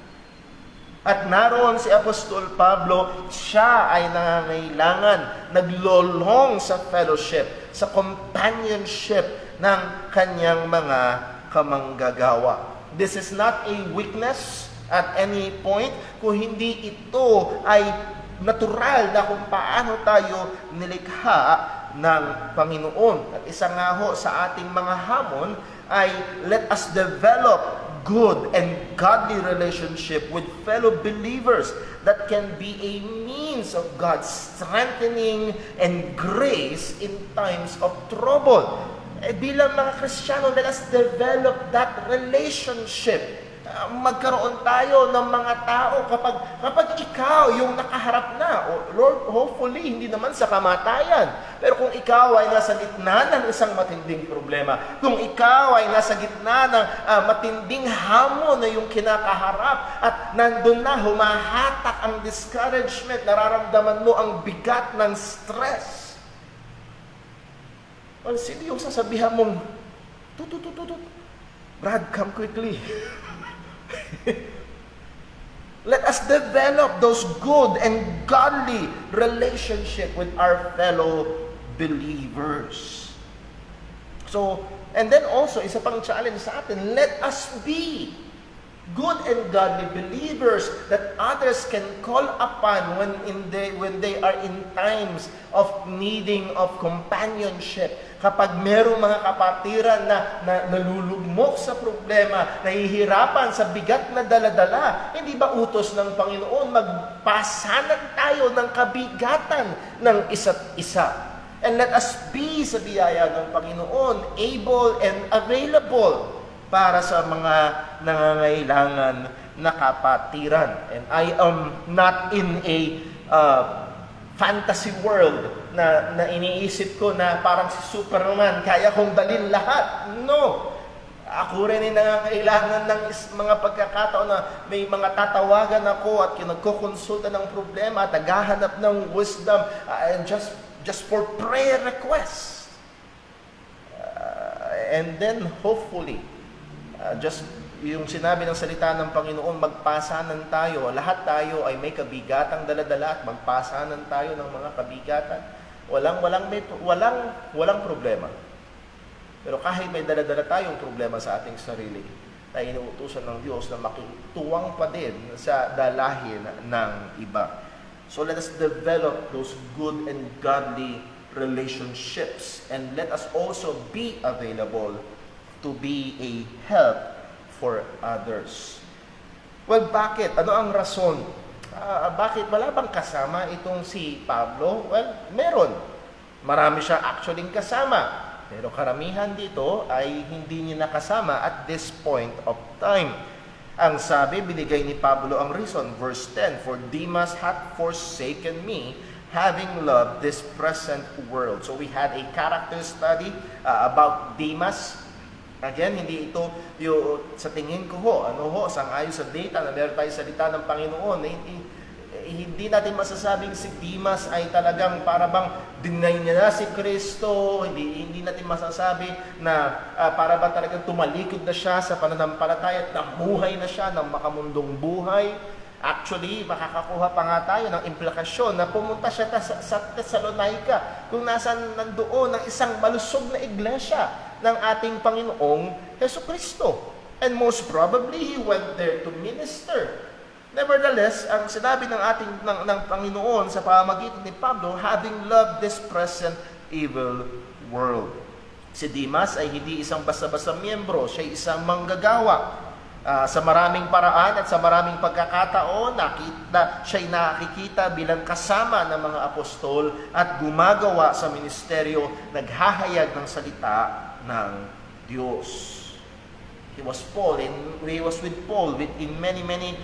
At naroon si Apostol Pablo, siya ay nangangailangan, naglolong sa fellowship, sa companionship ng kanyang mga kamanggagawa. This is not a weakness at any point, kung hindi ito ay natural na kung paano tayo nilikha ng Panginoon. At isa nga ho sa ating mga hamon ay let us develop good and godly relationship with fellow believers that can be a means of God's strengthening and grace in times of trouble. Bilang mga Kristiyano, let us develop that relationship. Magkaroon tayo ng mga tao kapag ikaw yung nakaharap na, Lord, hopefully, hindi naman sa kamatayan. Pero kung ikaw ay nasa gitna ng isang matinding problema, kung ikaw ay nasa gitna ng matinding hamon na yung kinakaharap at nandun na, humahatak ang discouragement, nararamdaman mo ang bigat ng stress. Well, sino yung sasabihan mong, Brad, come quickly. Let us develop those good and godly relationship with our fellow believers. So, and then also, isa pang challenge sa atin, let us be good and godly believers that others can call upon when they are in times of needing of companionship. Kapag merong mga kapatiran na nalulugmok sa problema, nahihirapan sa bigat na daladala, hindi ba utos ng Panginoon magpasanan tayo ng kabigatan ng isa't isa? And let us be sa biyaya ng Panginoon, able and available para sa mga nangangailangan na kapatiran. And I am not in a fantasy world na iniisip ko na parang si Superman, kaya kong dalin lahat. No! Ako rin ay nangangailangan ng mga pagkakataon na may mga tatawagan ako at nagkukonsulta ng problema at naghahanap ng wisdom and just for prayer requests. And then hopefully, just yung sinabi ng salita ng Panginoon, magpasanan tayo. Lahat tayo ay may kabigatang daladala at magpasanan tayo ng mga kabigatan. Walang problema. Pero kahit may daladala tayong problema sa ating sarili, na inuutusan ng Diyos na makituwang pa din sa dalahin ng iba. So let us develop those good and godly relationships, and let us also be available to be a help for others. Well, bakit? Ano ang rason? Bakit wala bang kasama itong si Pablo? Well, meron. Marami siya actually kasama. Pero karamihan dito ay hindi niya nakasama at this point of time. Ang sabi, binigay ni Pablo ang reason. Verse 10, "For Demas hath forsaken me, having loved this present world." So we had a character study about Demas. Again, hindi ito yung sa tingin ko sang-ayon sa data na meron tayo salita ng Panginoon. Hindi natin masasabing si Demas ay talagang para bang deny niya na si Kristo. Hindi natin masasabi na para bang talagang tumalikod na siya sa pananampalataya at namuhay na siya ng makamundong buhay. Actually, makakakuha pa nga tayo ng implikasyon na pumunta siya sa Thessalonica kung nasaan nandoon ng isang malusog na iglesia ng ating Panginoong Jesucristo. And most probably, he went there to minister. Nevertheless, ang sinabi ng Panginoon sa pamamagitan ni Pablo, having loved this present evil world. Si Demas ay hindi isang basta-basta miyembro, siya ay isang manggagawa. Sa maraming paraan at sa maraming pagkakataon, siya'y nakikita bilang kasama ng mga apostol at gumagawa sa ministeryo, naghahayag ng salita ng Diyos. He was with Paul in many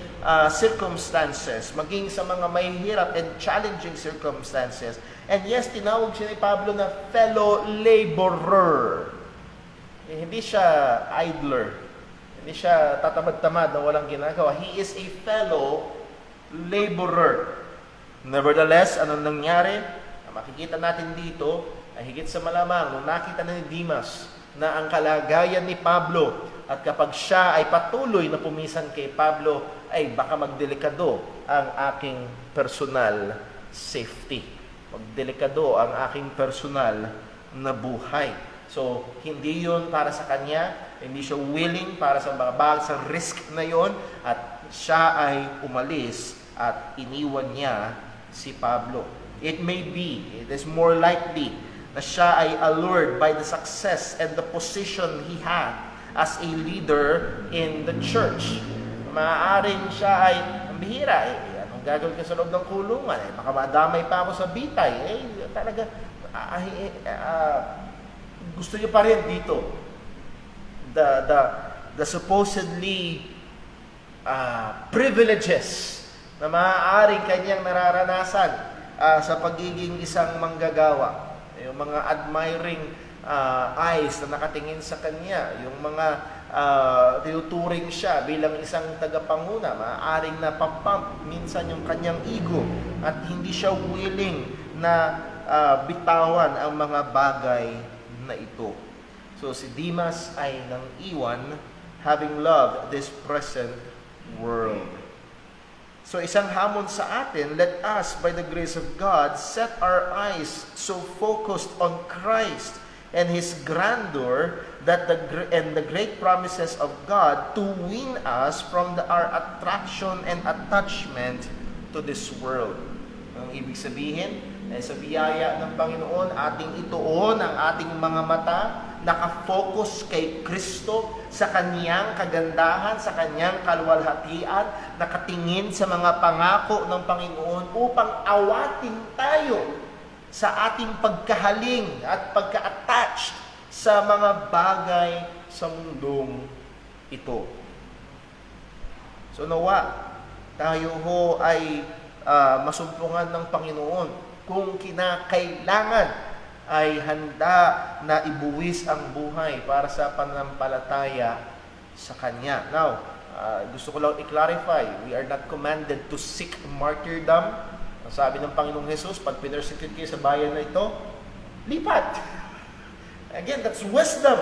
circumstances, maging sa mga mahihirap and challenging circumstances. And yes, tinawag siya ni Pablo na fellow laborer. Hindi siya idler. Hindi siya tatamad-tamad na walang ginagawa. He is a fellow laborer. Nevertheless, anong nangyari? Makikita natin dito, ay higit sa malamang, nung nakita na ni Demas na ang kalagayan ni Pablo, at kapag siya ay patuloy na pumisan kay Pablo, ay baka magdelikado ang aking personal safety. Magdelikado ang aking personal na buhay. So, hindi yun para sa kanya, hindi siya willing para sa risk na yon, at siya ay umalis at iniwan niya si Pablo. It may be, it is more likely na siya ay allured by the success and the position he had as a leader in the church. Maaaring siya ay, ang bihira, anong gagawin ka sa loob ng kulungan? Baka madamay pa ako sa bitay. Talaga, gusto niyo pa rin dito. The supposedly privileges na maaaring kanyang nararanasan sa pagiging isang manggagawa. Yung mga admiring eyes na nakatingin sa kanya, yung mga tinuturing siya bilang isang tagapanguna, maaaring napapump minsan yung kanyang ego at hindi siya willing na bitawan ang mga bagay na ito. So si Demas ay nang iwan, having loved this present world. So isang hamon sa atin, let us, by the grace of God, set our eyes so focused on Christ and His grandeur that the great promises of God to win us from our attraction and attachment to this world. Ang ibig sabihin, sa biyaya ng Panginoon, ating ituon ang ating mga mata, nakafocus kay Kristo, sa Kanyang kagandahan, sa Kanyang kaluwalhatian, nakatingin sa mga pangako ng Panginoon upang awatin tayo sa ating pagkahaling at pagka-attached sa mga bagay sa mundong ito. So nawa, tayo ho ay masumpungan ng Panginoon kung kinakailangan ay handa na ibuwis ang buhay para sa pananampalataya sa Kanya. Now, gusto ko lang i-clarify, we are not commanded to seek martyrdom. Ang sabi ng Panginoong Jesus, pag pinersecute kayo sa bayan na ito, lipat. Again, that's wisdom.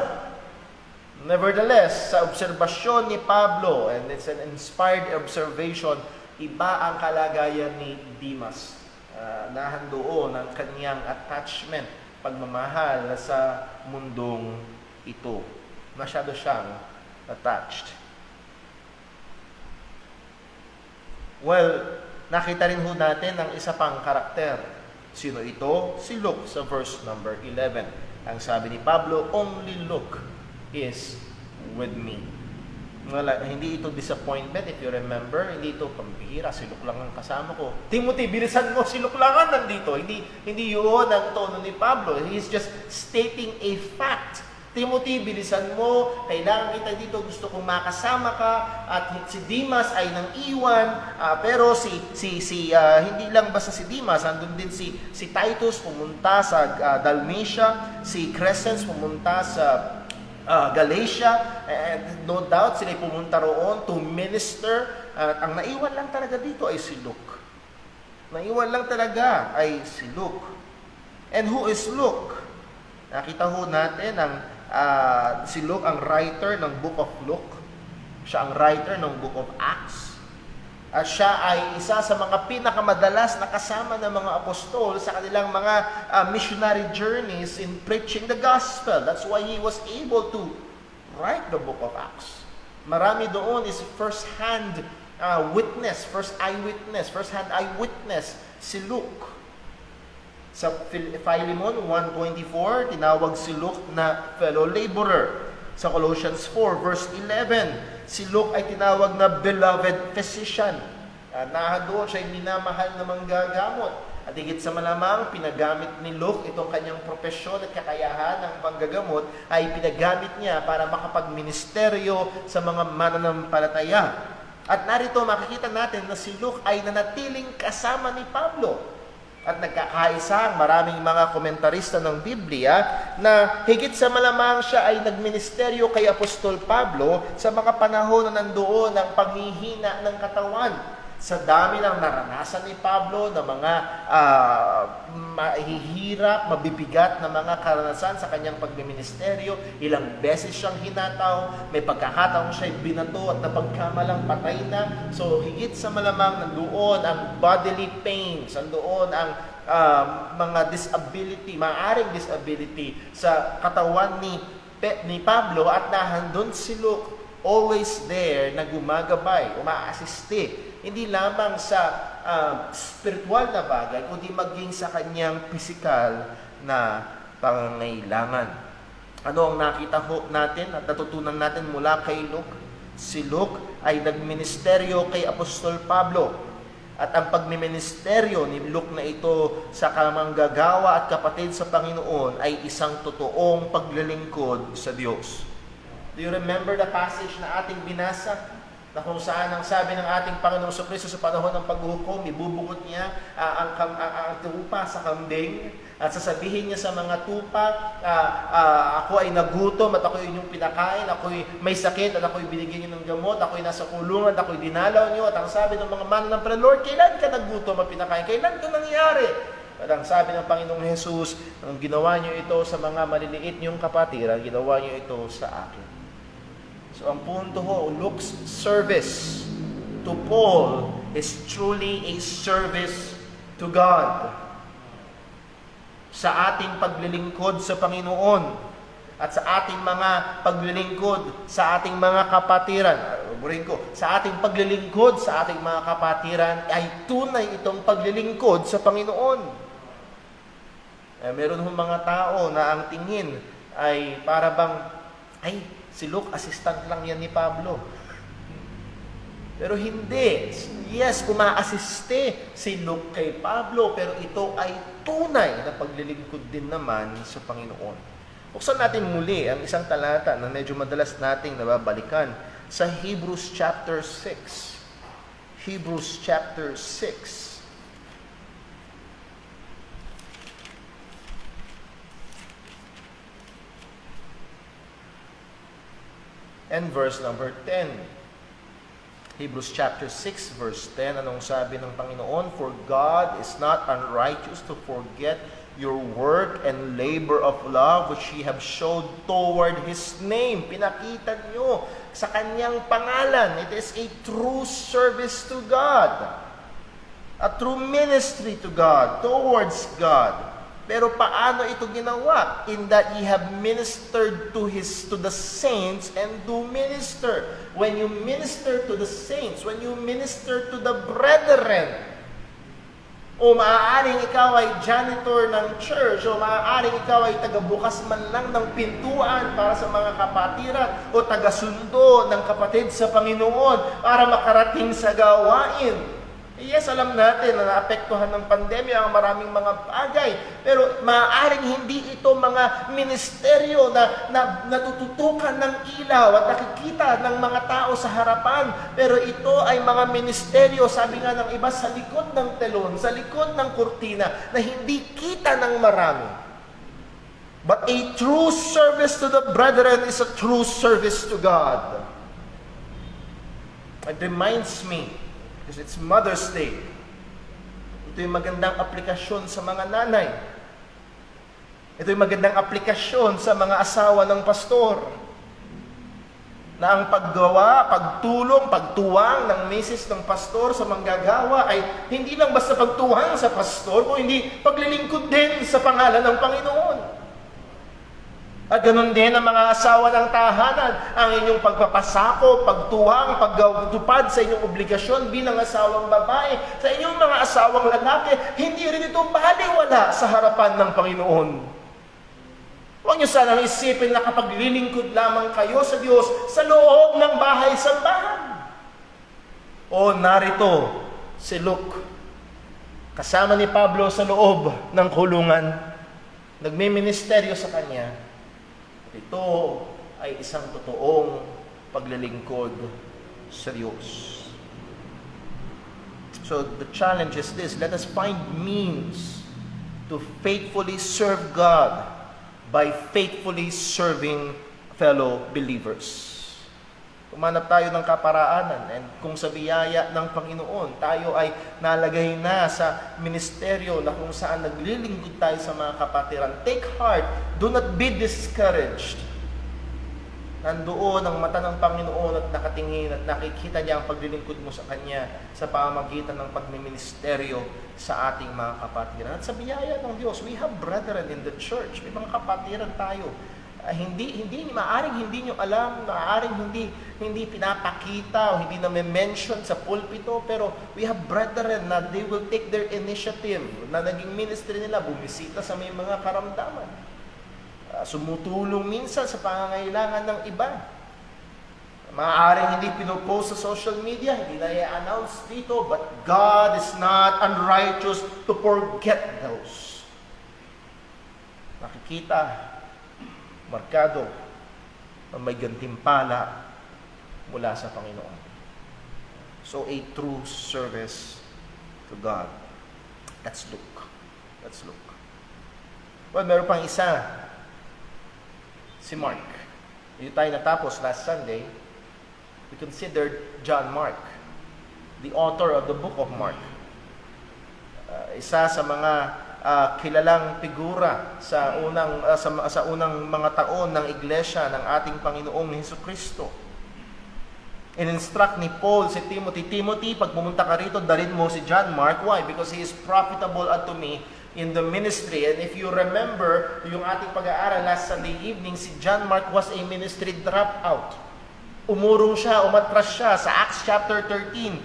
Nevertheless, sa obserbasyon ni Pablo, and it's an inspired observation, iba ang kalagayan ni Demas. Nahandoon ang kanyang attachment, pagmamahal sa mundong ito. Masyado siyang attached. Well, nakita rin ho natin ang isa pang karakter. Sino ito? Si Luke sa verse number 11. Ang sabi ni Pablo, only Luke is with me. Wala, hindi ito disappointment, if you remember, hindi ito pambihira, si Luke lang ang kasama ko. Timothy, bilisan mo, si Luke lang ang nandito. Hindi yun ang tono ni Pablo. He is just stating a fact. Timothy, bilisan mo, kailangan kita dito, gusto kong makasama ka, at si Demas ay nang iwan, pero hindi lang basta si Demas, andun din si Titus pumunta sa Dalmatia, si Crescens pumunta sa Galatia, and no doubt sila pumunta roon to minister. Ang naiwan lang talaga dito ay si Luke. Naiwan lang talaga ay si Luke. And who is Luke? Nakita ho natin si Luke ang writer ng Book of Luke. Siya ang writer ng Book of Acts. At siya ay isa sa mga pinakamadalas na kasama ng mga apostol sa kanilang mga missionary journeys in preaching the gospel. That's why he was able to write the Book of Acts. Marami doon is first-hand witness, first-hand eyewitness, si Luke. Sa Philemon 1:24, tinawag si Luke na fellow laborer. Sa Colossians 4 verse 11, si Luke ay tinawag na beloved physician. Doon siya ay minamahal na manggagamot. At higit sa malamang, pinagamit ni Luke itong kanyang propesyon at kakayahan ng panggagamot ay pinagamit niya para makapagministeryo sa mga mananampalataya. At narito makikita natin na si Luke ay nanatiling kasama ni Pablo. At nagkakaisa ang maraming mga komentarista ng Biblia na higit sa malamang siya ay nagministeryo kay Apostol Pablo sa mga panahon na nandoon ang paghihina ng katawan. Sa dami ng naranasan ni Pablo na mga mahihirap, mabibigat na mga karanasan sa kanyang pagmiministeryo, ilang beses siyang hinataw, may pagkakataong siya'y binato at napagkamalang patay na. So higit sa malamang nandoon ang bodily pains, nandoon ang mga disability, maaaring disability sa katawan ni Pablo, at nahandun si Luke, always there na gumagabay, umaasiste, hindi lamang sa spiritual na bagay, kundi maging sa kanyang physical na pangangailangan. Ano ang nakita ho natin at natutunan natin mula kay Luke? Si Luke ay nagministeryo kay Apostol Pablo. At ang pagmiministeryo ni Luke na ito sa kamanggagawa at kapatid sa Panginoon ay isang totoong paglilingkod sa Diyos. Do you remember the passage na ating binasa? Na kung saan ang sabi ng ating Panginoong Kristo sa panahon ng paghuhukom, ibubugot niya ang tupa sa kambing at sasabihin niya sa mga tupa, ako ay nagutom at ako inyong pinakain, ako ay may sakit at ako ay binigyan niyo ng gamot, ako ay nasa kulungan at ako ay dinalaw niyo. At ang sabi ng mga mananampalataya, Lord, kailan ka nagutom at pinakain? Kailan ito nangyari? At ang sabi ng Panginoong Jesus, ang ginawa niyo ito sa mga maliliit niyong kapatiran, ginawa niyo ito sa akin. So ang punto ho, Luke's service to Paul is truly a service to God. Sa ating paglilingkod sa Panginoon at sa ating mga paglilingkod sa ating mga kapatiran, sa ating paglilingkod sa ating mga kapatiran ay tunay itong paglilingkod sa Panginoon. Meron hong mga tao na ang tingin ay para bang, si Luke, assistant lang yan ni Pablo. Pero hindi. Yes, umaasiste si Luke kay Pablo, pero ito ay tunay na paglilingkod din naman sa Panginoon. Buksan natin muli ang isang talata na medyo madalas nating nababalikan sa Hebrews chapter 6. Hebrews chapter 6. And verse number 10. Hebrews chapter 6 verse 10, anong sabi ng Panginoon? For God is not unrighteous to forget your work and labor of love which ye have showed toward His name. Pinakita nyo sa Kanyang pangalan. It is a true service to God. A true ministry to God, towards God. Pero paano ito ginawa? In that ye have ministered to the saints and do minister. When you minister to the saints, when you minister to the brethren, o maaaring ikaw ay janitor ng church, o maaaring ikaw ay tagabukas man lang ng pintuan para sa mga kapatiran, o tagasundo ng kapatid sa Panginoon para makarating sa gawain. Yes, alam natin na naapektuhan ng pandemya ang maraming mga bagay. Pero maaaring hindi ito mga ministeryo na natututukan ng ilaw at nakikita ng mga tao sa harapan. Pero ito ay mga ministeryo, sabi nga ng iba, sa likod ng telon, sa likod ng kurtina, na hindi kita ng marami. But a true service to the brethren is a true service to God. It reminds me, because it's Mother's Day. Ito yung magandang aplikasyon sa mga nanay. Ito yung magandang aplikasyon sa mga asawa ng pastor. Na ang paggawa, pagtulong, pagtuwang ng misis ng pastor sa manggagawa ay hindi lang basta pagtuwang sa pastor, kundi paglilingkod din sa pangalan ng Panginoon. At ganun din ang mga asawa ng tahanan, ang inyong pagpapasako, pagtuwang, pagtupad sa inyong obligasyon bilang asawang babae, sa inyong mga asawang lalaki, hindi rin ito baliwala sa harapan ng Panginoon. Huwag niyo sanang isipin na kapag lilingkod lamang kayo sa Diyos sa loob ng bahay-sambahan. O narito si Luke, kasama ni Pablo sa loob ng kulungan, nagmiministeryo sa kanya. Ito ay isang totoong paglilingkod sa Diyos. So the challenge is this: let us find means to faithfully serve God by faithfully serving fellow believers. Kumanap tayo ng kaparaanan, and kung sa biyaya ng Panginoon, tayo ay nalagay na sa ministeryo na kung saan naglilingkod tayo sa mga kapatiran. Take heart, do not be discouraged. Nandoon ang mata ng Panginoon at nakatingin at nakikita niya ang paglilingkod mo sa Kanya sa pamamagitan ng pagmiministeryo sa ating mga kapatiran. At sa biyaya ng Diyos, we have brethren in the church. May mga kapatiran tayo. Maaring hindi nyo alam, maaring hindi pinapakita o hindi na mention sa pulpito, pero we have brethren na they will take their initiative, na naging ministry nila, bumisita sa may mga karamdaman. Sumutulong minsan sa pangangailangan ng iba. Maaaring hindi pinopost sa social media, hindi na i-announce dito, but God is not unrighteous to forget those. Nakikita, markado, na may gantimpala mula sa Panginoon. So, a true service to God. Let's look. Let's look. Well, meron pang isa. Si Mark. Yung tayo natapos last Sunday, we considered John Mark, the author of the book of Mark. Isa sa mga kilalang figura sa unang mga taon ng iglesia ng ating Panginoong Hesukristo. In-instruct ni Paul si Timothy, pag pumunta ka rito, dalhin mo si John Mark. Why? Because he is profitable unto me in the ministry. And if you remember, yung ating pag-aaral last Sunday evening, si John Mark was a ministry dropout. Umurong siya, umatras siya. Sa Acts chapter 13,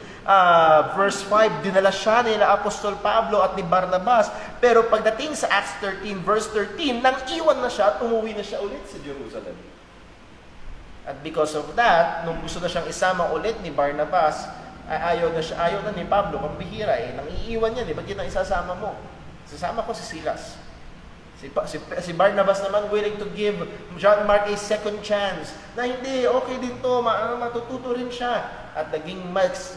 verse 5, dinala siya nila Apostol Pablo at ni Barnabas. Pero pagdating sa Acts 13, verse 13, nang iwan na siya at umuwi na siya ulit sa Jerusalem. At because of that, nung gusto na siyang isama ulit ni Barnabas, ayaw na ni Pablo, pambihira nang iiwan niya, ba't yun ang isasama mo? Sasama ko si Silas. Si Barnabas naman willing to give John Mark a second chance. Na hindi, okay din to, matututo rin siya. At naging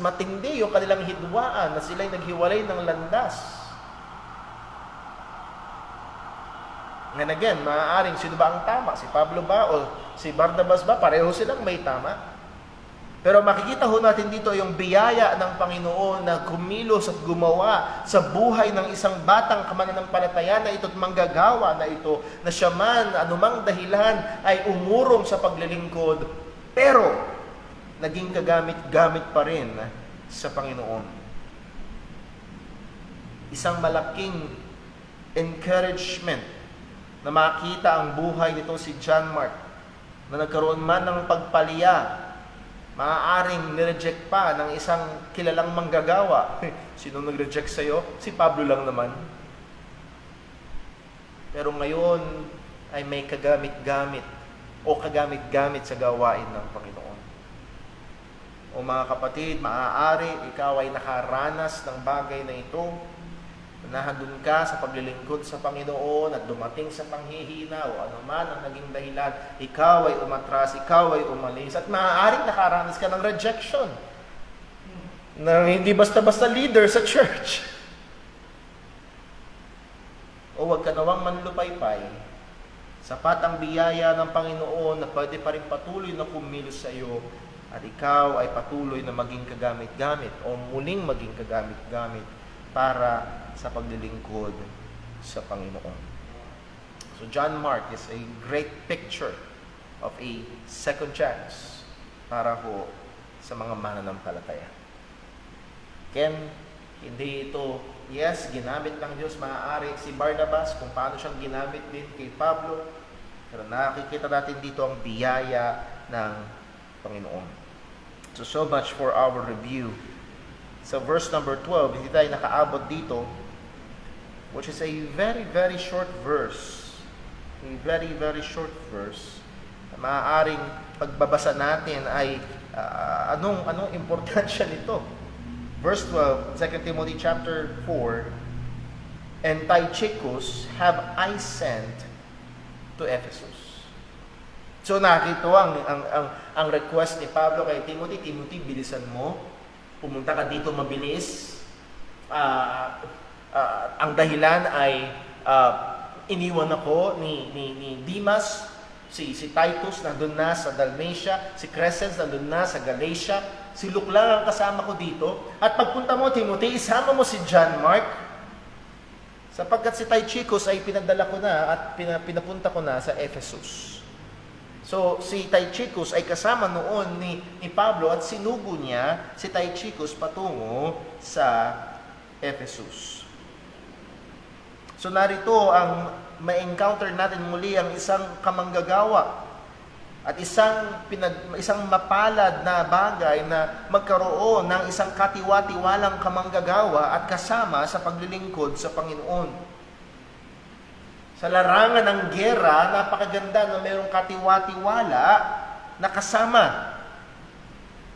matindi yung kanilang hidwaan na sila'y naghiwalay ng landas. And again, maaaring sino ba ang tama? Si Pablo ba o si Barnabas ba? Pareho silang may tama. Pero makikita ho natin dito yung biyaya ng Panginoon na kumilos at gumawa sa buhay ng isang batang kamananampalataya na ito't manggagawa na ito, na siya man, anumang dahilan, ay umurong sa paglilingkod, pero naging kagamit-gamit pa rin sa Panginoon. Isang malaking encouragement na makita ang buhay nitong si John Mark, na nagkaroon man ng pagpalya, maaaring nireject pa ng isang kilalang manggagawa. Sino nag-reject sa'yo? Si Pablo lang naman. Pero ngayon ay may kagamit-gamit o kagamit-gamit sa gawain ng Panginoon. O mga kapatid, maaari ikaw ay nakaranas ng bagay na ito, nahandun ka sa paglilingkod sa Panginoon at dumating sa panghihina o anuman ang naging dahilan, ikaw ay umatras, ikaw ay umalis, at maaaring nakaranas ka ng rejection na hindi basta-basta leader sa church. O wag ka nawang manlupaypay. Sapat ang biyaya ng Panginoon na pwede pa rin patuloy na kumilos sa iyo at ikaw ay patuloy na maging kagamit-gamit o muling maging kagamit-gamit para sa paglilingkod sa Panginoon. So John Mark is a great picture of a second chance para ho sa mga mananampalataya. Ken, hindi ito, yes, ginamit ng Diyos, maaari si Barnabas kung paano siyang ginamit din kay Pablo, pero nakikita natin dito ang biyaya ng Panginoon. So much for our review. So verse number 12, hindi tayo nakaabot dito, which is a very, very short verse. A very, very short verse. Maaaring pagbabasa natin ay anong importansya nito. Verse 12, 2 Timothy chapter 4, and Tychicus have I sent to Ephesus. So nakita ang request ni Pablo kay Timothy, Timothy, bilisan mo. Pumunta ka dito mabilis. Ang dahilan ay iniwan ako ni Demas, si Titus nandun na sa Dalmatia, si Crescens nandun na sa Galatia, si Luke lang ang kasama ko dito. At pagpunta mo, Timothy, isama mo si John Mark, sapagkat si Tychicus ay pinadala ko na at pinapunta ko na sa Ephesus. So, si Tychicus ay kasama noon ni Pablo at sinugo niya si Tychicus patungo sa Ephesus. So, narito ang ma-encounter natin muli ang isang kamanggagawa at isang mapalad na bagay na magkaroon ng isang katiwa-tiwalang kamanggagawa at kasama sa paglilingkod sa Panginoon. Sa larangan ng gera, napakaganda na mayroong katiwa-tiwala na kasama.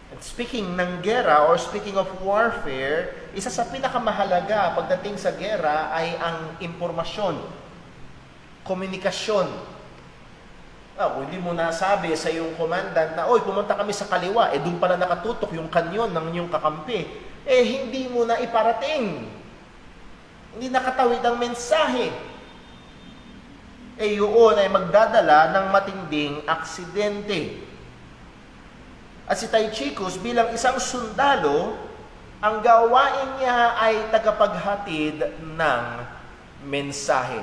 And speaking ng gera or speaking of warfare, isa sa pinakamahalaga pagdating sa gera ay ang impormasyon, komunikasyon. Kung hindi mo nasabi sa iyong commandant na, oy, pumunta kami sa kaliwa, doon pala nakatutok yung kanyon ng inyong kakampi, hindi mo na iparating. Hindi nakatawid ang mensahe. Yun ay magdadala ng matinding aksidente. At si Tychicus bilang isang sundalo, ang gawain niya ay tagapaghatid ng mensahe.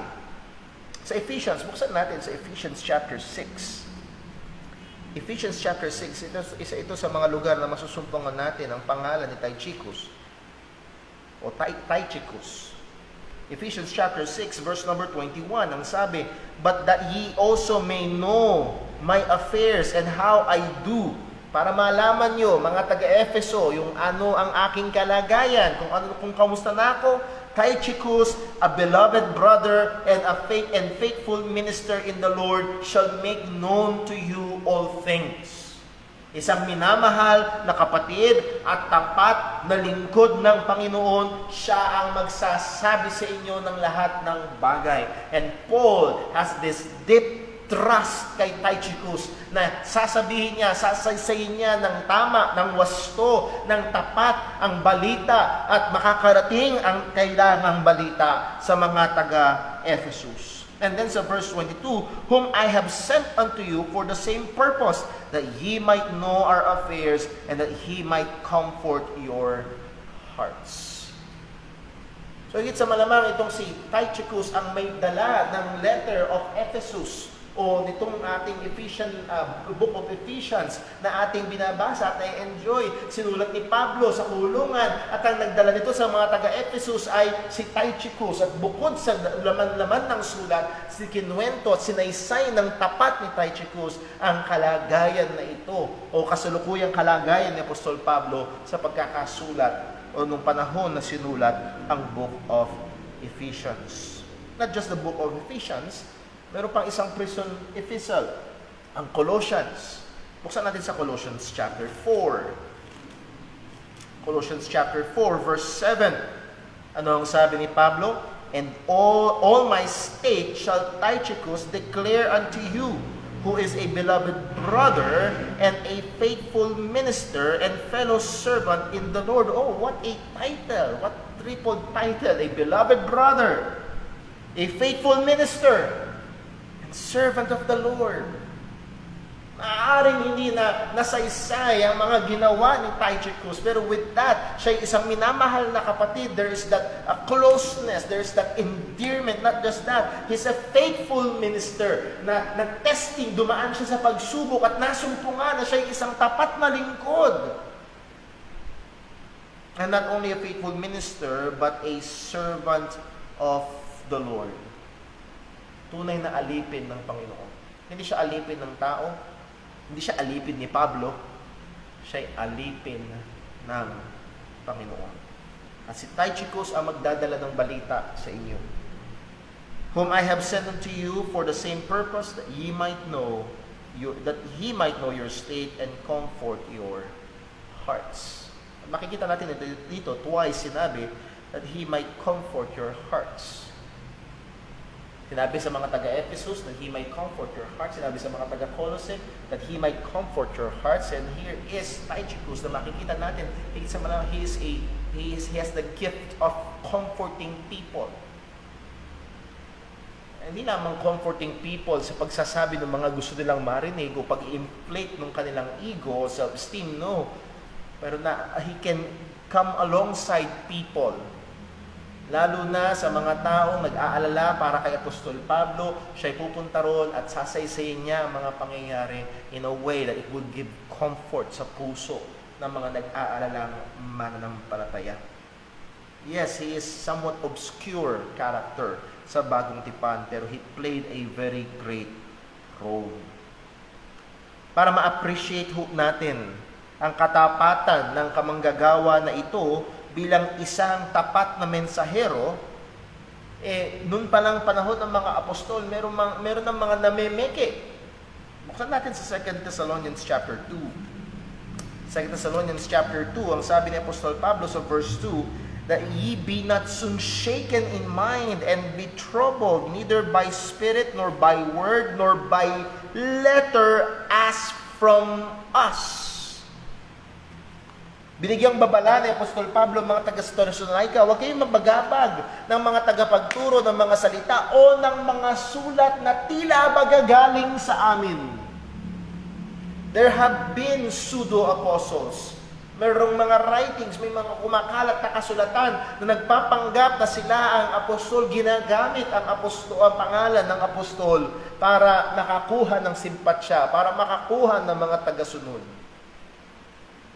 Sa Ephesians, buksan natin sa Ephesians chapter 6. Ephesians chapter 6, isa ito sa mga lugar na masusumpungan natin ang pangalan ni Tychicus o Tychicus. Ephesians chapter 6 verse number 21, ang sabi, "But that ye also may know my affairs and how I do." Para malaman nyo, mga taga-Efeso, yung ano ang aking kalagayan, kung kamusta na ako. Tychicus, a beloved brother and faithful minister in the Lord, shall make known to you all things. Isang minamahal na kapatid at tapat na lingkod ng Panginoon, siya ang magsasabi sa inyo ng lahat ng bagay. And Paul has this deep trust kay Tychicus na sasabihin niya, sasaysayin niya ng tama, ng wasto, ng tapat ang balita at makakarating ang kailangang balita sa mga taga-Ephesus. And then sa verse 22, "Whom I have sent unto you for the same purpose, that ye might know our affairs, and that he might comfort your hearts." So higit sa malamang itong si Tychicus ang may dala ng letter of Ephesus o nitong ating book of Ephesians na ating binabasa at na-enjoy. Sinulat ni Pablo sa kulungan at ang nagdala nito sa mga taga-Ephesus ay si Tychicus. At bukod sa laman-laman ng sulat, kinuwento at sinaysay ng tapat ni Tychicus ang kalagayan na ito o kasalukuyang kalagayan ni Apostol Pablo sa pagkakasulat o nung panahon na sinulat ang book of Ephesians. Not just the book of Ephesians, meron pang isang prison epistle, ang Colossians. Buksan natin sa Colossians chapter 4. Colossians chapter 4 verse 7. Ano ang sabi ni Pablo? "And all my state shall Tychicus declare unto you, who is a beloved brother and a faithful minister and fellow servant in the Lord." Oh, what a title! What triple title! A beloved brother, a faithful minister, servant of the Lord. Maaaring hindi na nasaysay ang mga ginawa ni Tychicus, pero with that, siya isang minamahal na kapatid. There is that closeness, there is that endearment. Not just that, he's a faithful minister na nag-testing, dumaan siya sa pagsubok at nasumpungan na siya isang tapat na lingkod. And not only a faithful minister, but a servant of the Lord. Tunay na alipin ng Panginoon. Hindi siya alipin ng tao, hindi siya alipin ni Pablo, siya alipin ng Panginoon. At si Tychicus ang magdadala ng balita sa inyo. "Whom I have sent unto you for the same purpose, that he might know your state and comfort your hearts." At makikita natin dito, twice sinabi that he might comfort your hearts. Sinabi sa mga taga-Ephesus that he might comfort your hearts. Sinabi sa mga taga-Colossae that he might comfort your hearts. And here is Tychicus na makikita natin. He has the gift of comforting people. Hindi lamang comforting people sa pagsasabi ng mga gusto nilang marinig o pag-inflate ng kanilang ego, self-esteem, no. Pero he can come alongside people. Lalo na sa mga taong nag-aalala para kay Apostol Pablo, siya'y pupunta ron at sasaysayin niya ang mga pangyayari in a way that it would give comfort sa puso ng mga nag-aalalang mananampalataya. Yes, he is somewhat obscure character sa Bagong Tipan, pero he played a very great role. Para ma-appreciate natin ang katapatan ng kamanggagawa na ito, bilang isang tapat na mensahero, Noon pa lang panahon ng mga apostol, meron ng mga namemeke. Buksan natin sa 2 Thessalonians chapter 2. 2 Thessalonians chapter 2, ang sabi ni Apostol Pablo sa verse 2, that ye be not soon shaken in mind and be troubled, neither by spirit, nor by word, nor by letter as from us. Binigyang babala ni Apostol Pablo ang mga taga-Thessalonica, huwag kayong mabagabag ng mga tagapagturo ng mga salita o ng mga sulat na tila magagaling sa amin. There have been pseudo-apostles. Merong mga writings, may mga kumakalat na kasulatan na nagpapanggap na sila ang apostol, ginagamit ang pangalan ng apostol para makakuha ng simpatsya, para makakuha ng mga tagasunod.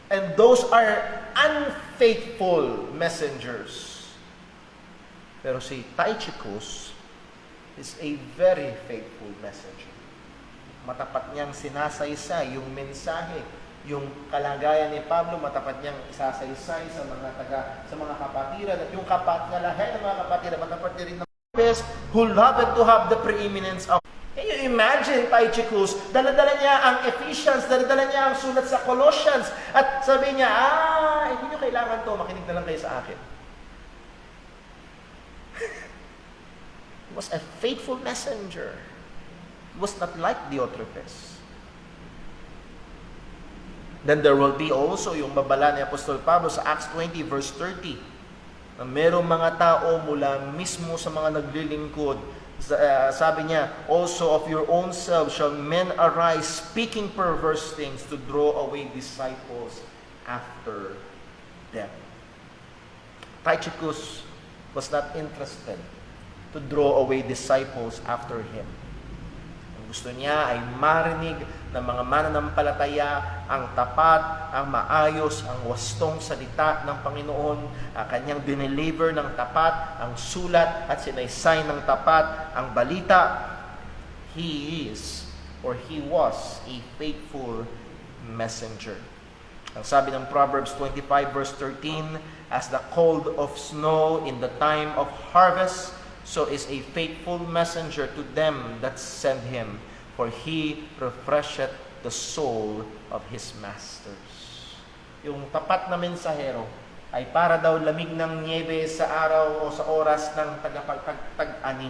And those are unfaithful messengers. Pero si Tychicus is a very faithful messenger. Matapat niyang sinasaysay yung mensahe, yung kalagayan ni Pablo, matapat niyang isasaysay sa mga kapatiran, at yung kapatngalahan ng mga kapatiran, matapat niya rin ng who love to have the preeminence of. Can you imagine, Tychicus, dala-dala niya ang Ephesians, dala-dala niya ang sulat sa Colossians, at sabi niya, hindi niyo kailangan to, makinig na lang kayo sa akin. He was a faithful messenger. He was not like Diotrephes. Then there will be also yung babala ni Apostol Pablo sa Acts 20 verse 30, na merong mga tao mula mismo sa mga naglilingkod. Sabi niya, also of your own selves shall men arise speaking perverse things to draw away disciples after them. Tychicus was not interested to draw away disciples after him. Ang gusto niya ay marinig ng mga mananampalataya ang tapat, ang maayos, ang wastong salita ng Panginoon, kanyang dineliver ng tapat, ang sulat at sinaysay ng tapat, ang balita. He was a faithful messenger. Ang sabi ng Proverbs 25 verse 13, as the cold of snow in the time of harvest, so is a faithful messenger to them that send him. For he refresheth the soul of his masters. Yung tapat na mensahero ay para daw lamig ng niebe sa araw o sa oras ng tagapagtag-ani.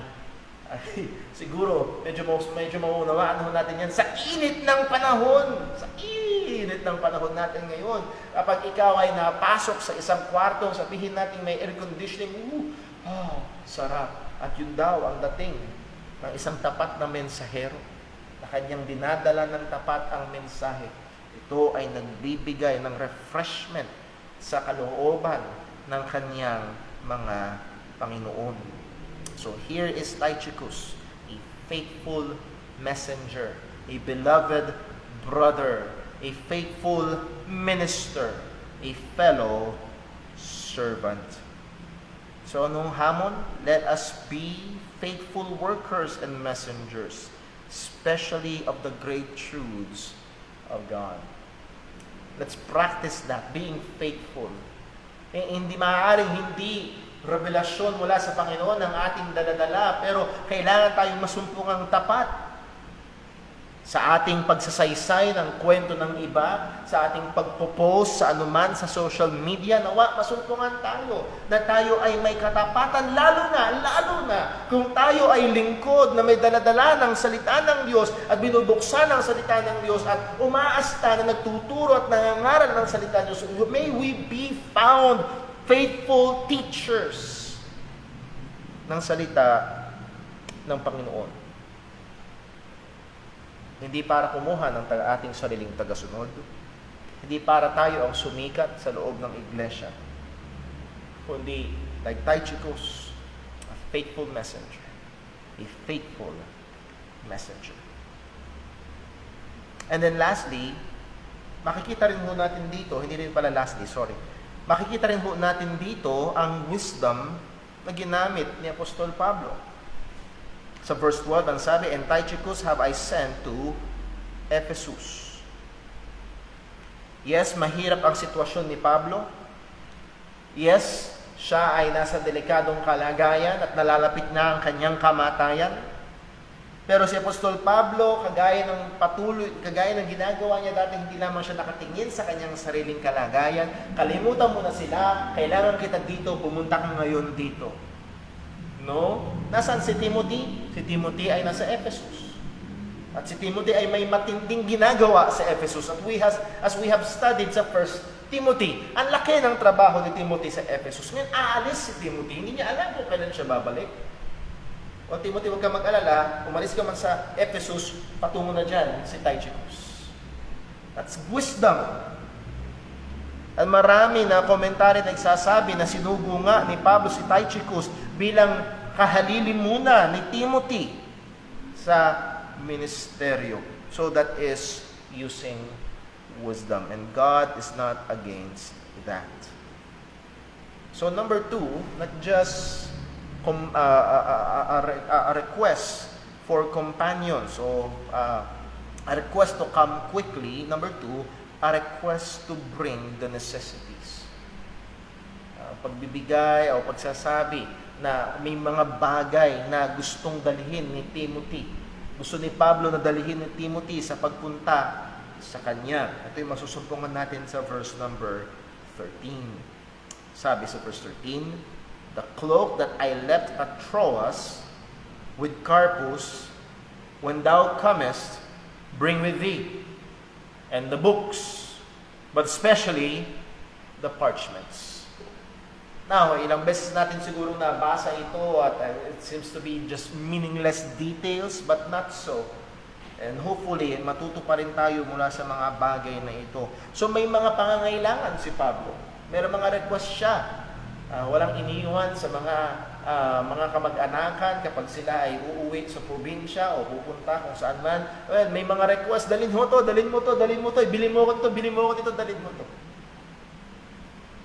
Siguro, medyo maunawaan natin yan sa init ng panahon. Sa init ng panahon natin ngayon. Kapag ikaw ay napasok sa isang kwarto, sabihin natin may air conditioning, sarap. At yun daw ang dating ng isang tapat na mensahero, na kanyang dinadala ng tapat ang mensahe. Ito ay nagbibigay ng refreshment sa kalooban ng kanyang mga Panginoon. So here is Tychicus, a faithful messenger, a beloved brother, a faithful minister, a fellow servant. So anong hamon? Let us be faithful workers and messengers, especially of the great truths of God. Let's practice that, being faithful. Hindi maaaring hindi revelasyon mula sa Panginoon ang ating daladala, pero kailangan tayong masumpungang tapat sa ating pagsasaysay ng kwento ng iba, sa ating pagpo-post sa anuman sa social media. Nawa, masumpungan tayo na tayo ay may katapatan, lalo na kung tayo ay lingkod na may daladala ng salita ng Diyos at binubuksan ng salita ng Diyos at umaasta na nagtuturo at nangangaral ng salita ng Diyos. May we be found faithful teachers ng salita ng Panginoon. Hindi para kumuha ng ating sariling tagasunod. Hindi para tayo ang sumikat sa loob ng iglesia. Kundi, like Tychicus, a faithful messenger. A faithful messenger. And then lastly, makikita rin ho natin dito, makikita rin ho natin dito ang wisdom na ginamit ni Apostol Pablo. Sa verse 12, ang sabi, and Tychicus have I sent to Ephesus. Yes, mahirap ang sitwasyon ni Pablo. Yes, siya ay nasa delikadong kalagayan at nalalapit na ang kanyang kamatayan. Pero si Apostol Pablo, kagaya ng ginagawa niya dati, hindi lamang siya nakatingin sa kanyang sariling kalagayan. Kalimutan mo na sila, kailangan kita dito, pumunta ka ngayon dito. No? Nasaan si Timothy? Si Timothy ay nasa Ephesus. At si Timothy ay may matinding ginagawa sa Ephesus. At as we have studied sa 1 Timothy, ang laki ng trabaho ni Timothy sa Ephesus. Ngayon, aalis si Timothy, hindi niya alam kung kailan siya babalik. O Timothy, huwag ka mag-alala, umalis ka man sa Ephesus, patungo na dyan si Tychicus. That's wisdom. At marami na komentary na nagsasabi na sinugo nga ni Pablo si Tychicus bilang kahalili muna ni Timothy sa ministeryo. So that is using wisdom. And God is not against that. So number 2, not just a request for companions, so a request to come quickly. Number 2, a request to bring the necessities. Pagbibigay o pagsasabi na may mga bagay na gustong dalhin ni Timothy. Gusto ni Pablo na dalhin ni Timothy sa pagpunta sa kanya. Ito yung masusumpungan natin sa verse number 13. Sabi sa verse 13, "The cloak that I left at Troas with Carpus, when thou comest, bring with thee, and the books, but especially the parchments." Now, ilang beses natin siguro nabasa ito at it seems to be just meaningless details, but not so. And hopefully, matuto pa rin tayo mula sa mga bagay na ito. So may mga pangangailangan si Pablo. Meron mga request siya. Walang iniwan sa mga kamag-anakan kapag sila ay uuwi sa probinsya o pupunta kung saan man. Well, may mga request, dalhin mo to, dalhin mo to, dalhin mo to, bili mo ko dito, dalhin mo to.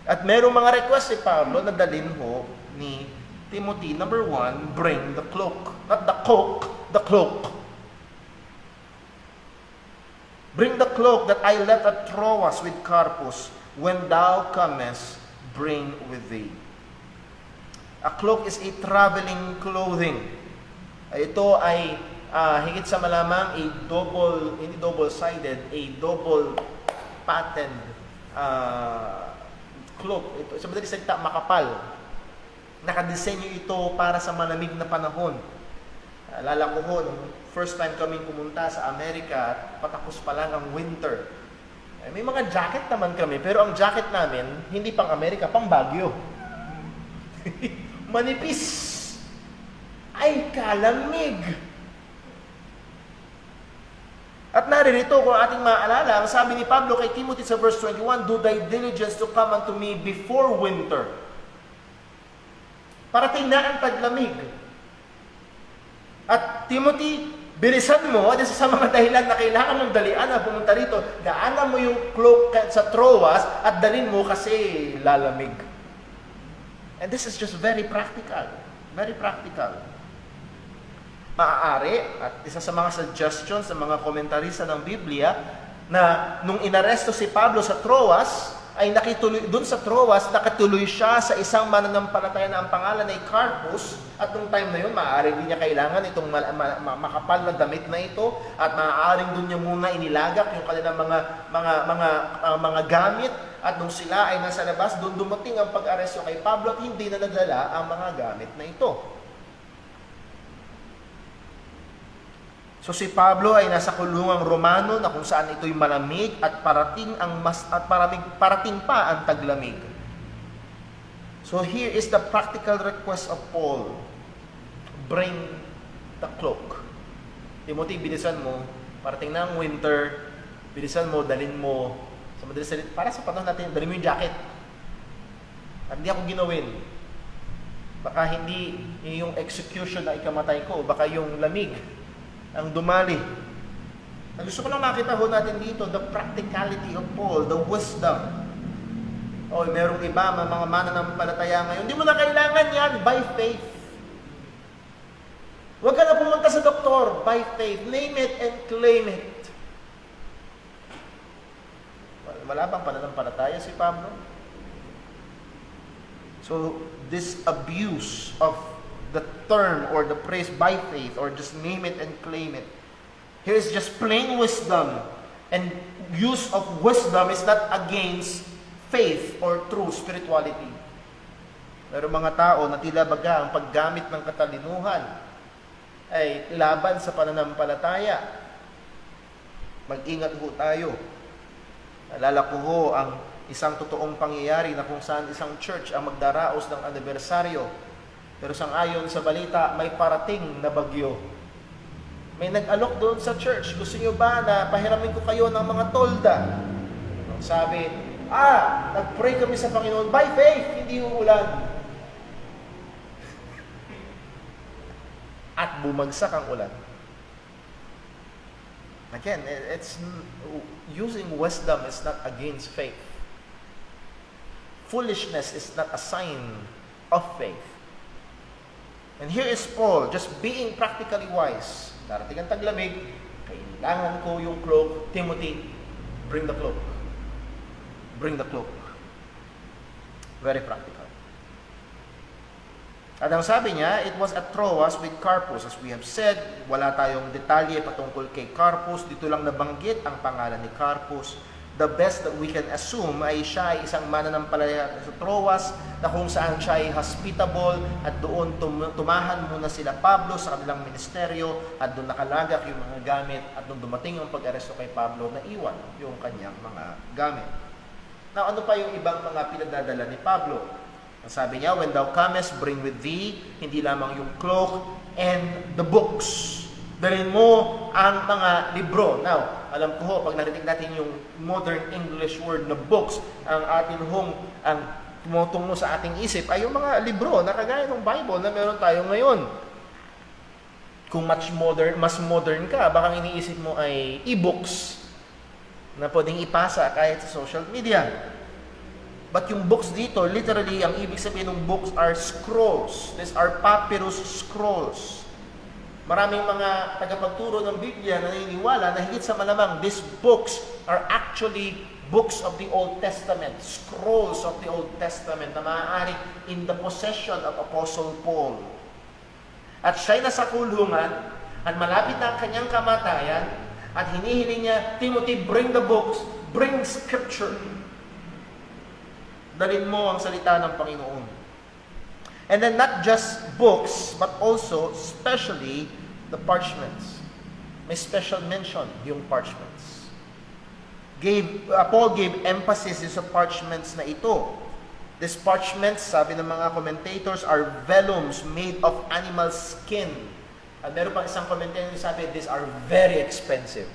At merong mga request si Pablo na dalhin ho ni Timothy. Number 1, bring the cloak. Not the coke, the cloak. Bring the cloak that I left at Troas with Carpus, when thou comest, bring with thee. A cloak is a traveling clothing. Ito ay higit sa malamang hindi double-sided, a double-patterned cloak. Ito, sa madaling salita, makapal. Nakadesenyo ito para sa malamig na panahon. Alala ko ho, first time kaming pumunta sa Amerika at patapos pa lang ang winter. May mga jacket naman kami, pero ang jacket namin, hindi pang Amerika, pang Baguio. Manipis. Ay, kalamig. At naririto, kung ating maalala, ang sabi ni Pablo kay Timothy sa verse 21, "Do thy diligence to come unto me before winter." Parating na ang taglamig. At Timothy, bilisan mo, at isa sa mga dahilan na kailangan mong dalian na pumunta rito, daanan mo yung cloak sa Troas at dalhin mo kasi lalamig. And this is just very practical. Very practical. Maaari, at isa sa mga suggestions ng mga komentarista ng Biblia, na nung inaresto si Pablo sa Troas, ay doon sa Troas, nakatuloy siya sa isang mananampalataya na ang pangalan ay Carpus, at nung time na yun, maaari din niya kailangan itong makapal na damit na ito, at maaaring doon niya muna inilagak yung kanilang mga gamit, at nung sila ay nasa labas, doon dumating ang pag-aresto kay Pablo at hindi na nadala ang mga gamit na ito. So si Pablo ay nasa kulungang Romano na kung saan ito'y malamig at parating pa ang taglamig. So here is the practical request of Paul. Bring the cloak. Timothy, bilisan mo. Parating na ang winter. Bilisan mo, dalhin mo. Sa madaling salita, para sa panahon natin, dalhin mo yung jacket. At hindi ako ginawin. Baka hindi yung execution na ikamatay ko. Baka yung lamig ang dumali. Gusto ko lang makita ho natin dito, the practicality of Paul, the wisdom. Merong iba, mga mananampalataya ngayon, hindi mo na kailangan yan, by faith. Huwag ka na pumunta sa doktor, by faith. Name it and claim it. Wala bang pananampalataya si Pablo? So this abuse of the term or the phrase by faith, or just name it and claim it, here is just plain wisdom. And use of wisdom is not against faith or true spirituality. Pero mga tao na tila baga ang paggamit ng katalinuhan ay laban sa pananampalataya. Mag-ingat ho tayo. Naalala ko ho ang isang totoong pangyayari na kung saan isang church ang magdaraos ng anibersaryo. Pero sangayon sa balita, may parating na bagyo. May nag-alok doon sa church. Gusto nyo ba na pahiramin ko kayo ng mga tolda? Ang sabi, nag-pray kami sa Panginoon by faith, hindi uulan. At bumagsak ang ulan. Again, it's using wisdom is not against faith. Foolishness is not a sign of faith. And here is Paul, just being practically wise. Darating ang taglamig, kailangan ko yung cloak. Timothy, bring the cloak. Bring the cloak. Very practical. At ang sabi niya, it was at Troas with Carpus. As we have said, wala tayong detalye patungkol kay Carpus. Dito lang nabanggit ang pangalan ni Carpus. The best that we can assume ay siya ay isang mananampalataya sa Troas na kung saan siya ay hospitable at doon tumahan muna sila Pablo sa kanilang ministeryo at doon nakalagak yung mga gamit at doon dumating ang pag-aresto kay Pablo na iwan yung kanyang mga gamit. Now, ano pa yung ibang mga pinagdadala ni Pablo? Ang sabi niya, when thou comest, bring with thee, hindi lamang yung cloak and the books. Dalhin mo ang mga libro. Now, alam ko ho, pag narinig natin yung modern English word na books, ang atin hong, ang tumutungo sa ating isip ay yung mga libro na kagaya ng Bible na meron tayo ngayon. Kung mas modern ka, baka iniisip mo ay e-books na pwedeng ipasa kahit sa social media. But yung books dito, literally, ang ibig sabihin ng books are scrolls. These are papyrus scrolls. Maraming mga tagapagturo ng Biblia na naniniwala na higit sa malamang, these books are actually books of the Old Testament, scrolls of the Old Testament na maaaring in the possession of Apostle Paul. At siya'y nasa kulungan at malapit na ang kanyang kamatayan at hinihiling niya, Timothy, bring the books, bring scripture. Dalhin mo ang salita ng Panginoon. And then not just books, but also, especially, the parchments. May special mention yung parchments. Paul gave emphasis sa parchments na ito. These parchments, sabi ng mga commentators, are vellums made of animal skin. At meron pang isang commentator na sabi, these are very expensive.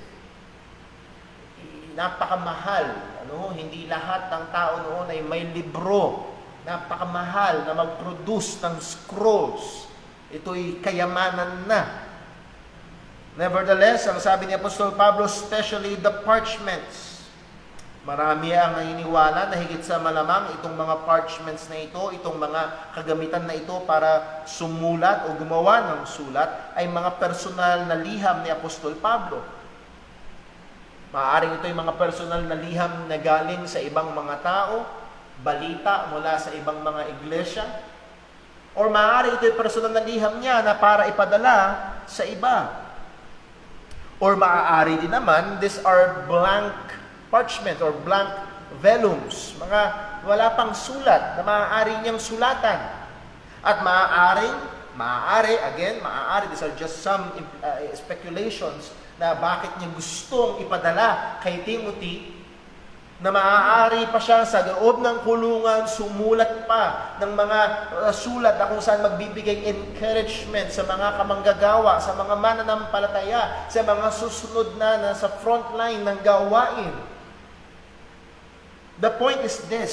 Napakamahal. Hindi lahat ng tao noon ay may libro. Napakamahal na mag-produce ng scrolls. Ito'y kayamanan na. Nevertheless, ang sabi ni Apostol Pablo, especially the parchments. Marami ang naniniwala na higit sa malamang itong mga parchments na ito, itong mga kagamitan na ito para sumulat o gumawa ng sulat, ay mga personal na liham ni Apostol Pablo. Maaaring ito yung mga personal na liham na galing sa ibang mga tao, balita mula sa ibang mga iglesia, or maaari ito yung personal na liham niya na para ipadala sa iba. Or maaari din naman, these are blank parchment or blank vellums, mga wala pang sulat na maaari niyang sulatan. At maaari, these are just some speculations na bakit niya gustong ipadala kay Timothy, na maaari pa siya sa loob ng kulungan sumulat pa ng mga sulat na kung saan magbibigay encouragement sa mga kamanggagawa, sa mga mananampalataya, sa mga susunod na nasa front line ng gawain. The point is this,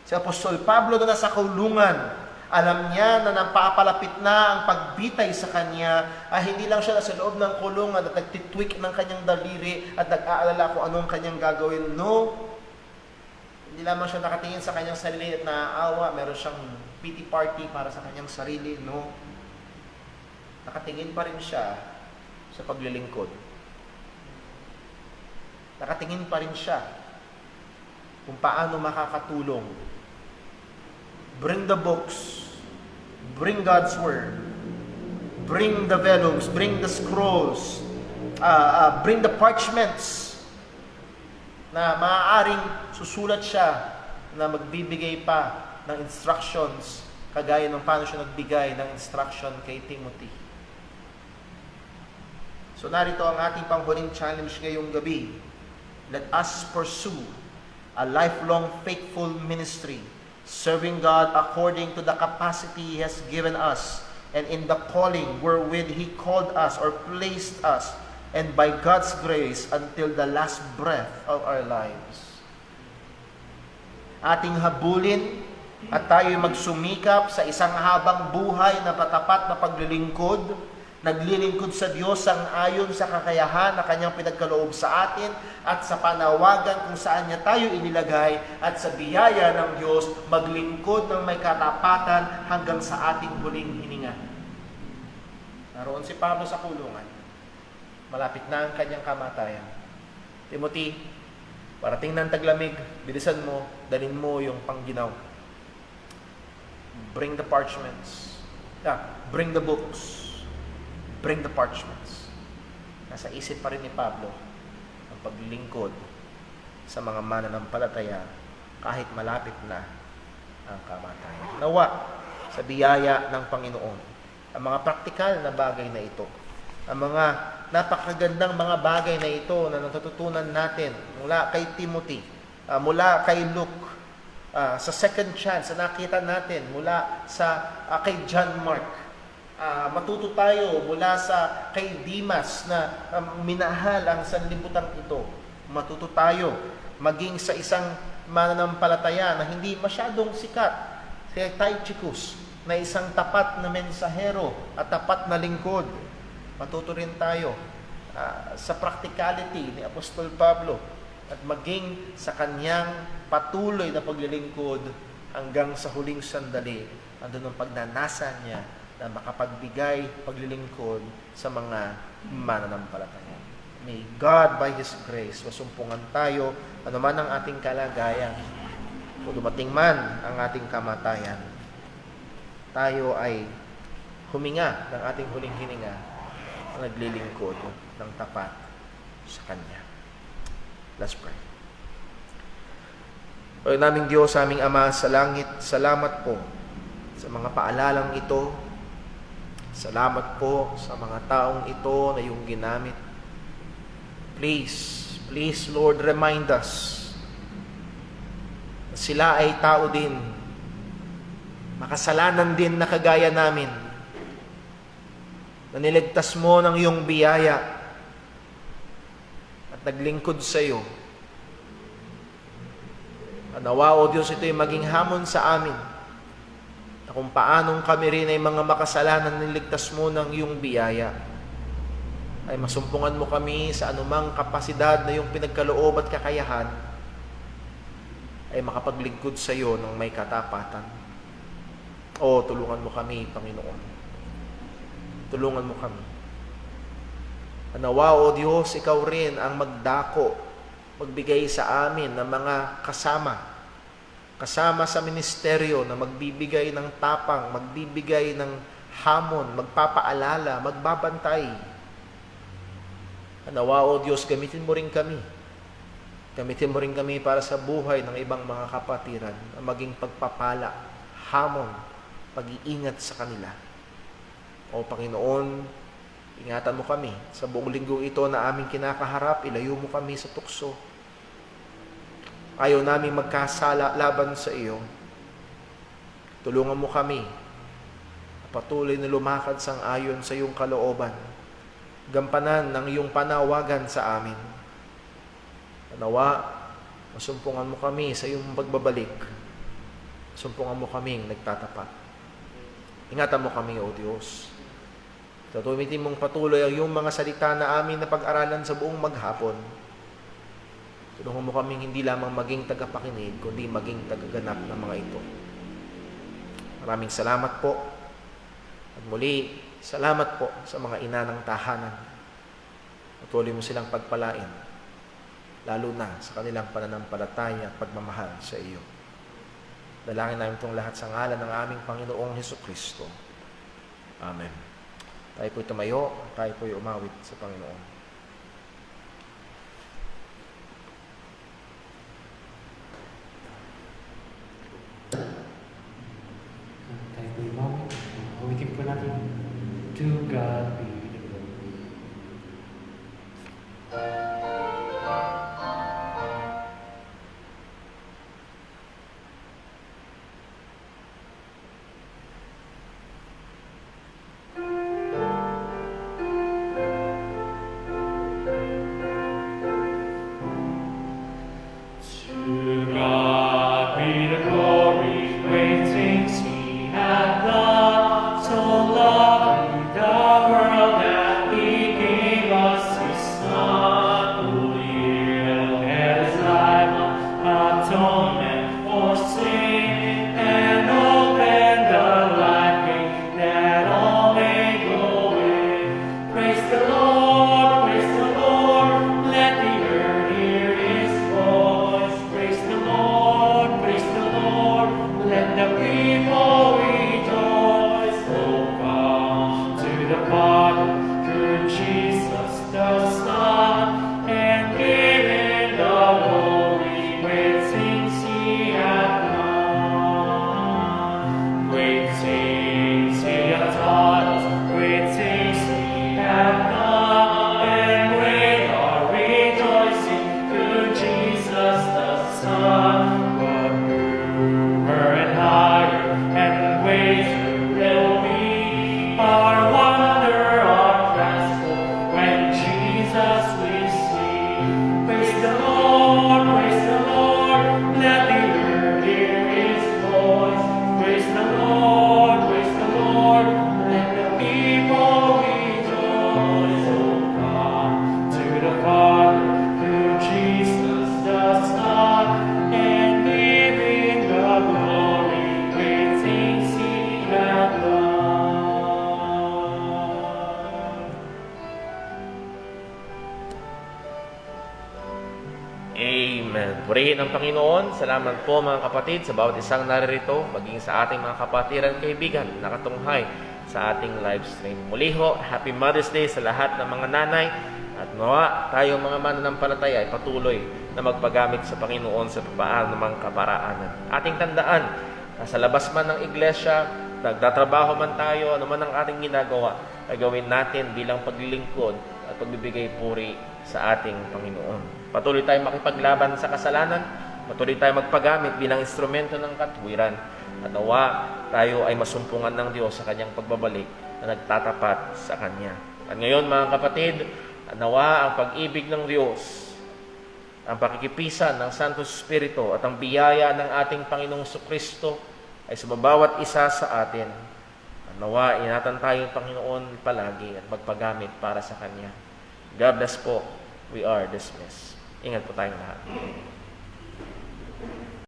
si Apostol Pablo na nasa kulungan, alam niya na napapalapit na ang pagbitay sa kanya, hindi lang siya nasa loob ng kulungan at nagtitweak ng kanyang daliri at nag-aalala kung anong kanyang gagawin. No. Hindi lamang siya nakatingin sa kanyang sarili at naaawa, meron siyang pity party para sa kanyang sarili. No. Nakatingin pa rin siya sa paglilingkod. Nakatingin pa rin siya kung paano makakatulong Bring the books. Bring God's Word. Bring the vellums. Bring the scrolls. Bring the parchments na maaaring susulat siya na magbibigay pa ng instructions kagaya ng paano siya nagbigay ng instruction kay Timothy. So narito ang ating panghuling challenge ngayong gabi. Let us pursue a lifelong faithful ministry, serving God according to the capacity He has given us and in the calling wherewith He called us or placed us, and by God's grace until the last breath of our lives. Ating habulin at tayo'y magsumikap sa isang habang buhay na patapat na paglilingkod, naglilingkod sa Diyos ang ayon sa kakayahan na Kanyang pinagkaloob sa atin at sa panawagan kung saan niya tayo inilagay at sa biyaya ng Diyos maglingkod ng may katapatan hanggang sa ating huling hininga. Naroon si Pablo sa kulungan. Malapit na ang kanyang kamatayan. Timothy, parating ng taglamig, bilisan mo, dalhin mo yung pangginaw. Bring the parchments. Bring the books. Bring the parchments. Nasa isip pa rin ni Pablo ang paglilingkod sa mga mananampalataya kahit malapit na ang kamatayan. Nawa sa biyaya ng Panginoon ang mga praktikal na bagay na ito, ang mga napakagandang mga bagay na ito na natututunan natin mula kay Timothy, mula kay Luke, sa second chance na nakita natin mula sa kay John Mark. Matuto tayo mula sa kay Dimas na minahal ang sanlibutan ito. Matuto tayo maging sa isang mananampalataya na hindi masyadong sikat, si Tychicus, na isang tapat na mensahero at tapat na lingkod. Matuto rin tayo sa practicality ni Apostol Pablo at maging sa kanyang patuloy na paglilingkod hanggang sa huling sandali. Andun ang pagnanasa niya na makapagbigay paglilingkod sa mga mananampalataya. May God by His grace masumpungan tayo anuman ang ating kalagayan. Kung dumating man ang ating kamatayan, tayo ay huminga ng ating huling hininga ang naglilingkod ng tapat sa Kanya. Let's pray. O naming Diyos, aming Ama sa langit, salamat po sa mga paalalang ito. Salamat po sa mga taong ito na iyong ginamit. Please Lord, remind us na sila ay tao din, makasalanan din na kagaya namin, na niligtas mo ng iyong biyaya at naglingkod sa iyo. Nawa, O Diyos, ito'y maging hamon sa amin na kung paanong kami rin ay mga makasalanan niligtas mo ng iyong biyaya, ay masumpungan mo kami sa anumang kapasidad na iyong pinagkaloob at kakayahan ay makapaglingkod sa iyo ng may katapatan. O, tulungan mo kami, Panginoon. Tulungan mo kami. Nawa, O Diyos, ikaw rin ang magdako, magbigay sa amin ng mga kasama sa ministeryo na magbibigay ng tapang, magbibigay ng hamon, magpapaalala, magbabantay. Nawa, O Diyos, gamitin mo rin kami. Gamitin mo rin kami para sa buhay ng ibang mga kapatiran na maging pagpapala, hamon, pag-iingat sa kanila. O Panginoon, ingatan mo kami sa buong linggo ito na aming kinakaharap, ilayo mo kami sa tukso. Ayaw namin magkasala laban sa iyo. Tulungan mo kami patuloy na lumakad sang-ayon sa iyong kalooban. Gampanan ng iyong panawagan sa amin. Nawa, masumpungan mo kami sa iyong pagbabalik. Sumpungan mo kaming nagtatapat. Ingatan mo kami, O Diyos. Tutumitin mong patuloy ang iyong mga salita na amin na pag-aralan sa buong maghapon. Tulungan mo kaming hindi lamang maging tagapakinig, kundi maging tagaganap ng mga ito. Maraming salamat po. At muli, salamat po sa mga ina ng tahanan. Patuloy mo silang pagpalain, lalo na sa kanilang pananampalataya at pagmamahal sa iyo. Dalangin namin itong lahat sa ngalan ng aming Panginoong Hesukristo. Amen. Tayo po'y tumayo, tayo po'y umawit sa Panginoon. Tayo po yung moment. Awitin po natin. To God be the glory. To God be the glory, great things He hath done. So loved He the world that He gave us His Son, who yielded His life on atonement for sin, and opened the life gate that all may go in. Praise the Lord, let the earth hear His voice. Praise the Lord, let the people rejoice. Oh, come to the Father through Jesus the Son, and give Him the glory, great things He hath done. Great things He hath taught us, great things He hath done, and great our rejoicing through Jesus the Son. But newer and higher and greater will be our wonder, our transport, when Jesus we see. Praise the Lord, let the earth hear His voice. Praise the Lord, let the people rejoice. Oh, come to the Father through Jesus the Son, and give Him the glory, great things He hath done. Amen. Purihin ang Panginoon. Salamat po mga kapatid sa bawat isang naririto, maging sa ating mga kapatiran kaibigan, nakatunghay sa ating live stream. Muli ho, Happy Mother's Day sa lahat ng mga nanay, at nawa tayong mga mananampalataya ay patuloy na magpagamit sa Panginoon sa paanumang kaparaanan. Ating tandaan, nasa labas man ng iglesia, nagtatrabaho man tayo, ano man ang ating ginagawa, ay gawin natin bilang paglilingkod at pagbibigay puri sa ating Panginoon. Patuloy tayong makipaglaban sa kasalanan, patuloy tayong magpagamit bilang instrumento ng katwiran, at nawa tayo ay masumpungan ng Diyos sa Kanyang pagbabalik na nagtatapat sa Kanya. At ngayon mga kapatid, nawa ang pag-ibig ng Diyos, ang pakikipisan ng Santo Espiritu at ang biyaya ng ating Panginoong Kristo ay sa bawat isa sa atin. At nawa ingatan tayo ng Panginoon palagi at magpagamit para sa Kanya. God bless po. We are dismissed. Ingat po tayong lahat.